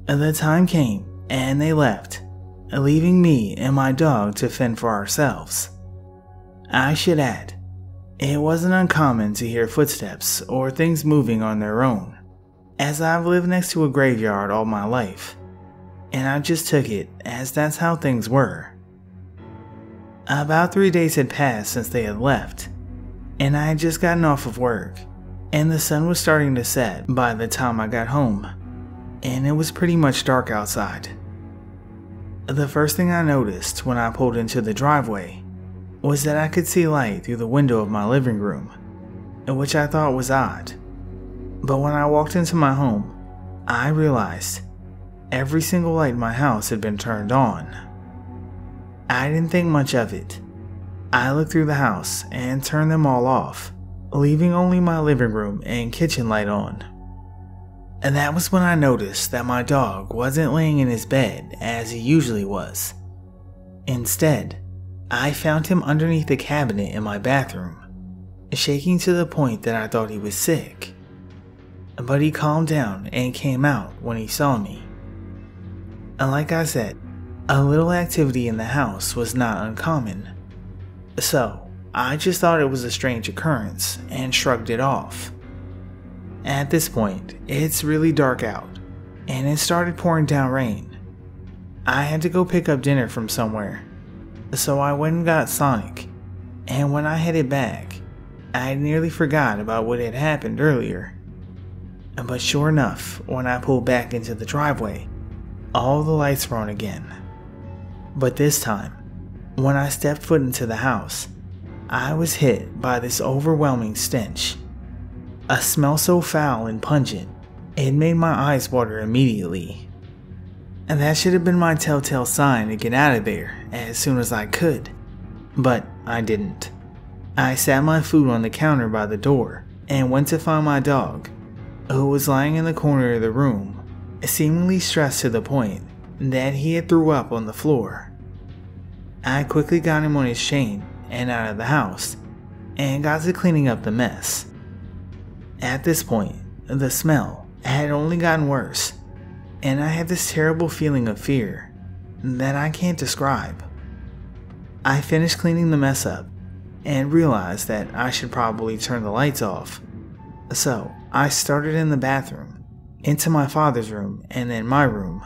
The time came and they left, leaving me and my dog to fend for ourselves. I should add, it wasn't uncommon to hear footsteps or things moving on their own, as I've lived next to a graveyard all my life, and I just took it as that's how things were. About 3 days had passed since they had left, and I had just gotten off of work, and the sun was starting to set by the time I got home, and it was pretty much dark outside. The first thing I noticed when I pulled into the driveway was that I could see light through the window of my living room, which I thought was odd. But when I walked into my home, I realized every single light in my house had been turned on. I didn't think much of it. I looked through the house and turned them all off, leaving only my living room and kitchen light on. And that was when I noticed that my dog wasn't laying in his bed as he usually was. Instead, I found him underneath the cabinet in my bathroom, shaking to the point that I thought he was sick. But he calmed down and came out when he saw me. And like I said, a little activity in the house was not uncommon. So, I just thought it was a strange occurrence and shrugged it off. At this point, it's really dark out, and it started pouring down rain. I had to go pick up dinner from somewhere, so I went and got Sonic, and when I headed back, I nearly forgot about what had happened earlier. But sure enough, when I pulled back into the driveway, all the lights were on again. But this time, when I stepped foot into the house, I was hit by this overwhelming stench. A smell so foul and pungent, it made my eyes water immediately. And that should have been my telltale sign to get out of there as soon as I could. But I didn't. I sat my food on the counter by the door and went to find my dog, who was lying in the corner of the room, seemingly stressed to the point that he had threw up on the floor. I quickly got him on his chain and out of the house, and got to cleaning up the mess. At this point, the smell had only gotten worse, and I had this terrible feeling of fear that I can't describe. I finished cleaning the mess up and realized that I should probably turn the lights off, so I started in the bathroom, into my father's room, and then my room.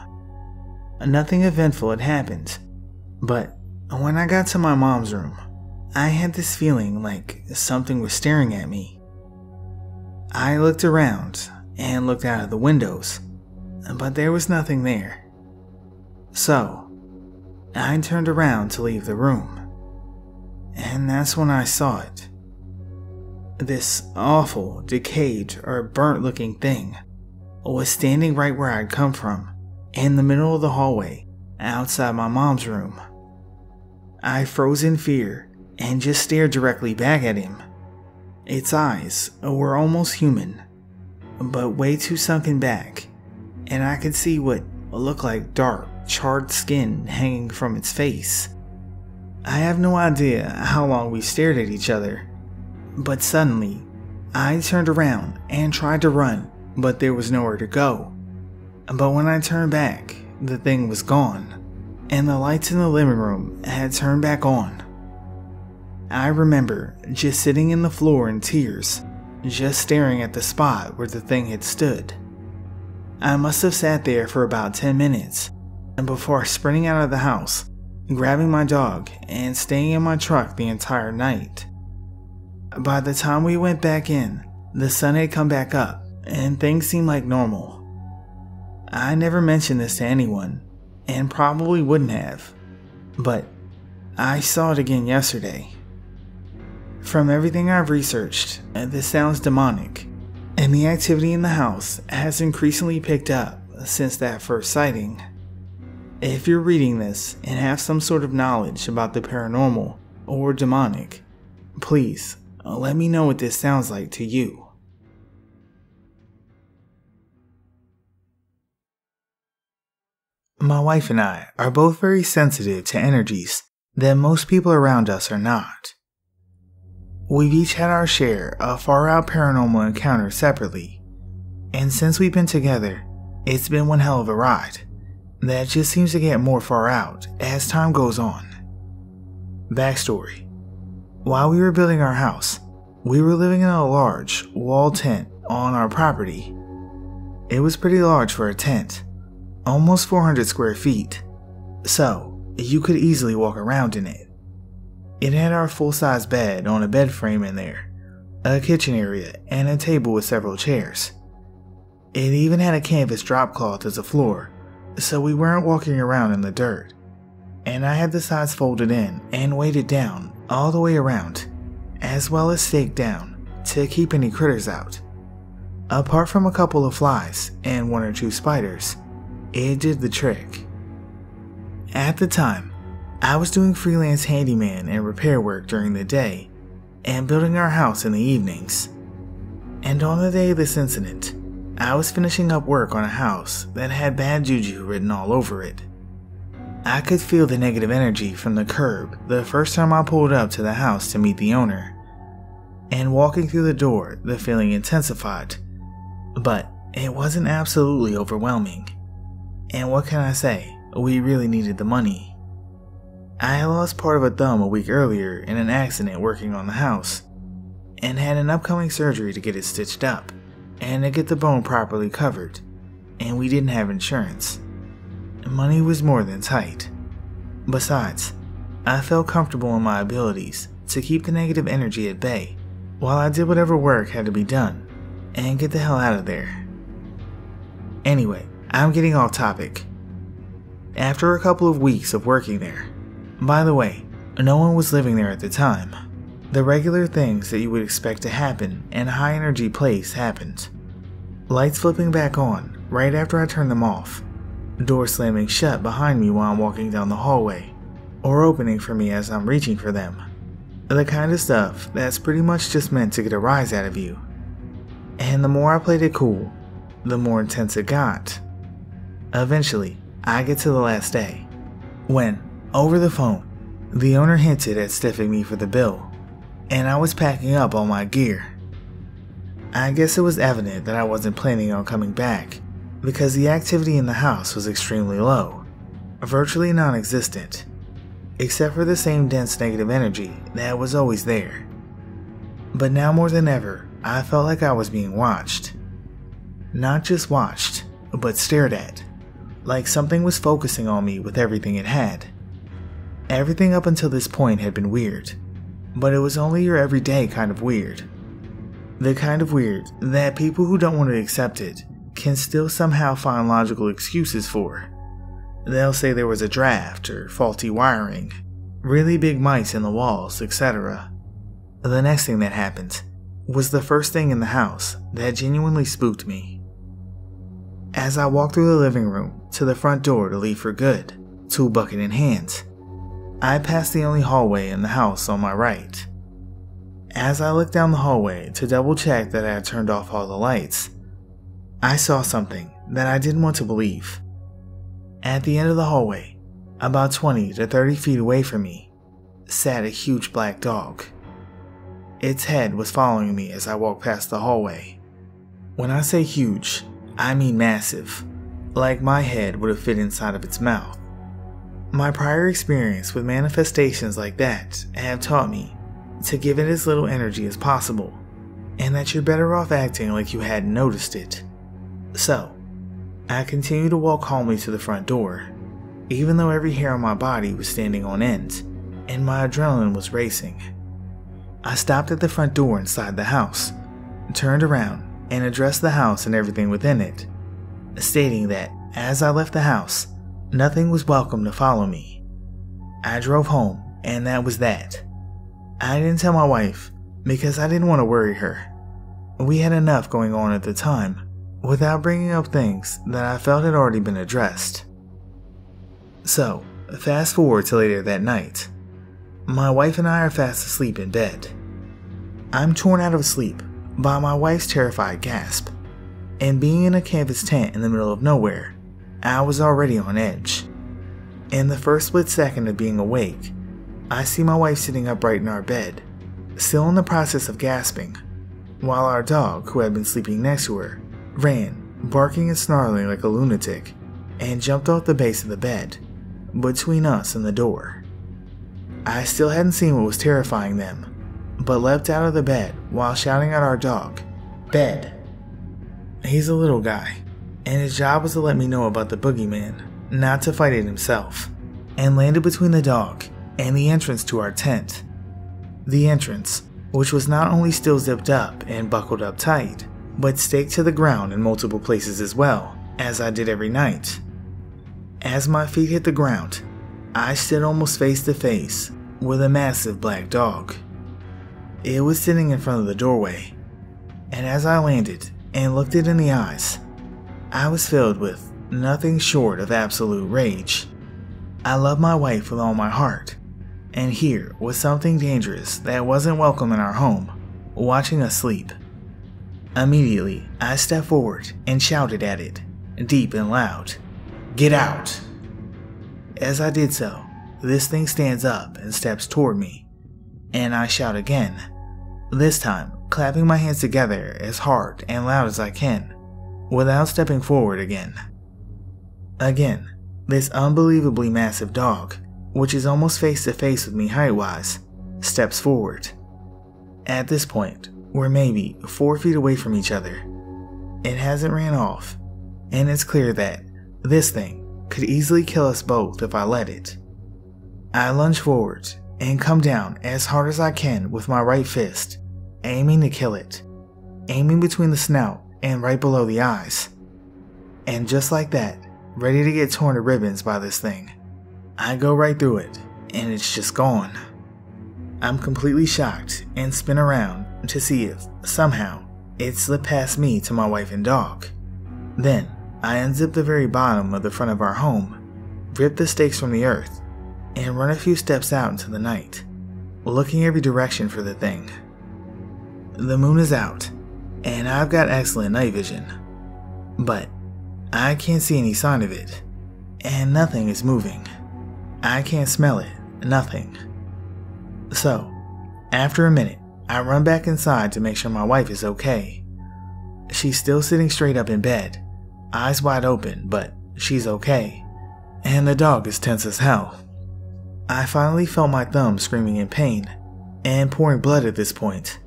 Nothing eventful had happened, but when I got to my mom's room, I had this feeling like something was staring at me. I looked around and looked out of the windows, but there was nothing there. So, I turned around to leave the room, and that's when I saw it. This awful, decayed, or burnt-looking thing was standing right where I'd come from, in the middle of the hallway, outside my mom's room. I froze in fear and just stared directly back at him. Its eyes were almost human, but way too sunken back, and I could see what looked like dark, charred skin hanging from its face. I have no idea how long we stared at each other, but suddenly, I turned around and tried to run, but there was nowhere to go. But when I turned back, the thing was gone, and the lights in the living room had turned back on. I remember just sitting in the floor in tears, just staring at the spot where the thing had stood. I must have sat there for about 10 minutes, and before sprinting out of the house, grabbing my dog, and staying in my truck the entire night. By the time we went back in, the sun had come back up, and things seemed like normal. I never mentioned this to anyone, and probably wouldn't have, but I saw it again yesterday. From everything I've researched, this sounds demonic, and the activity in the house has increasingly picked up since that first sighting. If you're reading this and have some sort of knowledge about the paranormal or demonic, please let me know what this sounds like to you. My wife and I are both very sensitive to energies that most people around us are not. We've each had our share of far-out paranormal encounters separately, and since we've been together, it's been one hell of a ride that just seems to get more far out as time goes on. Backstory: while we were building our house, we were living in a large wall tent on our property. It was pretty large for a tent, almost 400 square feet, so you could easily walk around in it. It had our full-size bed on a bed frame in there, a kitchen area, and a table with several chairs. It even had a canvas drop cloth as a floor, so we weren't walking around in the dirt. And I had the sides folded in and weighted down all the way around, as well as staked down to keep any critters out. Apart from a couple of flies and 1 or 2 spiders, it did the trick. At the time, I was doing freelance handyman and repair work during the day and building our house in the evenings. And on the day of this incident, I was finishing up work on a house that had bad juju written all over it. I could feel the negative energy from the curb the first time I pulled up to the house to meet the owner. And walking through the door, the feeling intensified. But it wasn't absolutely overwhelming. And what can I say? We really needed the money. I had lost part of a thumb a week earlier in an accident working on the house, and had an upcoming surgery to get it stitched up, and to get the bone properly covered, and we didn't have insurance. Money was more than tight. Besides, I felt comfortable in my abilities to keep the negative energy at bay while I did whatever work had to be done and get the hell out of there. Anyway, I'm getting off topic. After a couple of weeks of working there, by the way, no one was living there at the time, the regular things that you would expect to happen in a high energy place happened. Lights flipping back on right after I turned them off, doors slamming shut behind me while I'm walking down the hallway, or opening for me as I'm reaching for them. The kind of stuff that's pretty much just meant to get a rise out of you. And the more I played it cool, the more intense it got. Eventually, I get to the last day, when, over the phone, the owner hinted at stiffing me for the bill, and I was packing up all my gear. I guess it was evident that I wasn't planning on coming back, because the activity in the house was extremely low, virtually non-existent, except for the same dense negative energy that was always there. But now more than ever, I felt like I was being watched. Not just watched, but stared at, like something was focusing on me with everything it had. Everything up until this point had been weird, but it was only your everyday kind of weird. The kind of weird that people who don't want to accept it can still somehow find logical excuses for. They'll say there was a draft or faulty wiring, really big mice in the walls, etc. The next thing that happened was the first thing in the house that genuinely spooked me. As I walked through the living room to the front door to leave for good, tool bucket in hand, I passed the only hallway in the house on my right. As I looked down the hallway to double check that I had turned off all the lights, I saw something that I didn't want to believe. At the end of the hallway, about 20 to 30 feet away from me, sat a huge black dog. Its head was following me as I walked past the hallway. When I say huge, I mean massive, like my head would have fit inside of its mouth. My prior experience with manifestations like that have taught me to give it as little energy as possible, and that you're better off acting like you hadn't noticed it. So, I continued to walk calmly to the front door, even though every hair on my body was standing on end, and my adrenaline was racing. I stopped at the front door inside the house, turned around, and addressed the house and everything within it, stating that as I left the house, nothing was welcome to follow me. I drove home, and that was that. I didn't tell my wife because I didn't want to worry her. We had enough going on at the time without bringing up things that I felt had already been addressed. So, fast forward to later that night. My wife and I are fast asleep in bed. I'm torn out of sleep by my wife's terrified gasp, and being in a canvas tent in the middle of nowhere, I was already on edge. In the first split second of being awake, I see my wife sitting upright in our bed, still in the process of gasping, while our dog, who had been sleeping next to her, ran, barking and snarling like a lunatic, and jumped off the base of the bed, between us and the door. I still hadn't seen what was terrifying them, but leapt out of the bed while shouting at our dog, "Bed!" He's a little guy, and his job was to let me know about the boogeyman, not to fight it himself, and landed between the dog and the entrance to our tent. The entrance, which was not only still zipped up and buckled up tight, but staked to the ground in multiple places as well, as I did every night. As my feet hit the ground, I stood almost face to face with a massive black dog. It was sitting in front of the doorway, and as I landed and looked it in the eyes, I was filled with nothing short of absolute rage. I love my wife with all my heart, and here was something dangerous that wasn't welcome in our home, watching us sleep. Immediately, I stepped forward and shouted at it, deep and loud, "Get out!" As I did so, this thing stands up and steps toward me, and I shout again, this time clapping my hands together as hard and loud as I can, without stepping forward again. Again, this unbelievably massive dog, which is almost face to face with me height-wise, steps forward. At this point, we're maybe 4 feet away from each other. It hasn't ran off, and it's clear that this thing could easily kill us both if I let it. I lunge forward and come down as hard as I can with my right fist, aiming to kill it, aiming between the snout and right below the eyes. And just like that, ready to get torn to ribbons by this thing, I go right through it, and it's just gone. I'm completely shocked and spin around to see if, somehow, it slipped past me to my wife and dog. Then, I unzip the very bottom of the front of our home, rip the stakes from the earth, and run a few steps out into the night, looking every direction for the thing. The moon is out, and I've got excellent night vision, but I can't see any sign of it, and nothing is moving. I can't smell it, nothing. So, after a minute, I run back inside to make sure my wife is okay. She's still sitting straight up in bed, eyes wide open, but she's okay, and the dog is tense as hell. I finally felt my thumb screaming in pain and pouring blood at this point.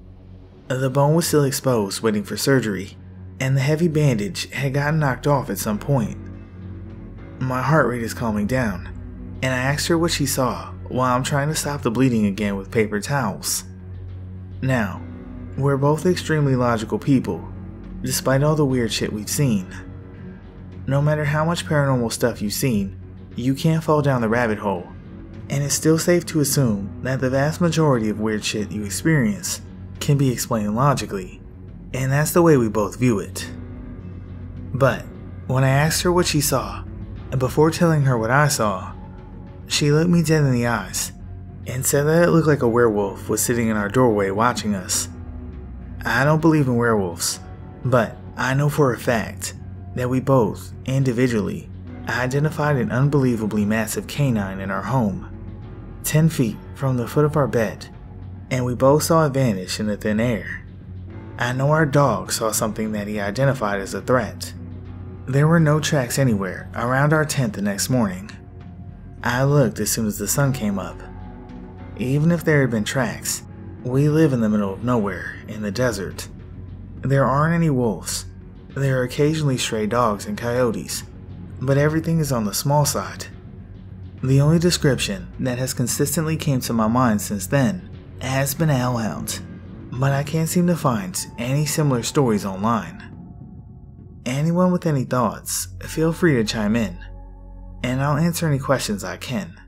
The bone was still exposed, waiting for surgery, and the heavy bandage had gotten knocked off at some point. My heart rate is calming down, and I asked her what she saw while I'm trying to stop the bleeding again with paper towels. Now, we're both extremely logical people, despite all the weird shit we've seen. No matter how much paranormal stuff you've seen, you can't fall down the rabbit hole, and it's still safe to assume that the vast majority of weird shit you experience can be explained logically, and that's the way we both view it. But when I asked her what she saw, and before telling her what I saw, she looked me dead in the eyes and said that it looked like a werewolf was sitting in our doorway watching us. I don't believe in werewolves, but I know for a fact that we both, individually, identified an unbelievably massive canine in our home, 10 feet from the foot of our bed, and we both saw it vanish in the thin air. I know our dog saw something that he identified as a threat. There were no tracks anywhere around our tent the next morning. I looked as soon as the sun came up. Even if there had been tracks, we live in the middle of nowhere, in the desert. There aren't any wolves. There are occasionally stray dogs and coyotes, but everything is on the small side. The only description that has consistently came to my mind since then has been a hellhound, but I can't seem to find any similar stories online. Anyone with any thoughts, feel free to chime in, and I'll answer any questions I can.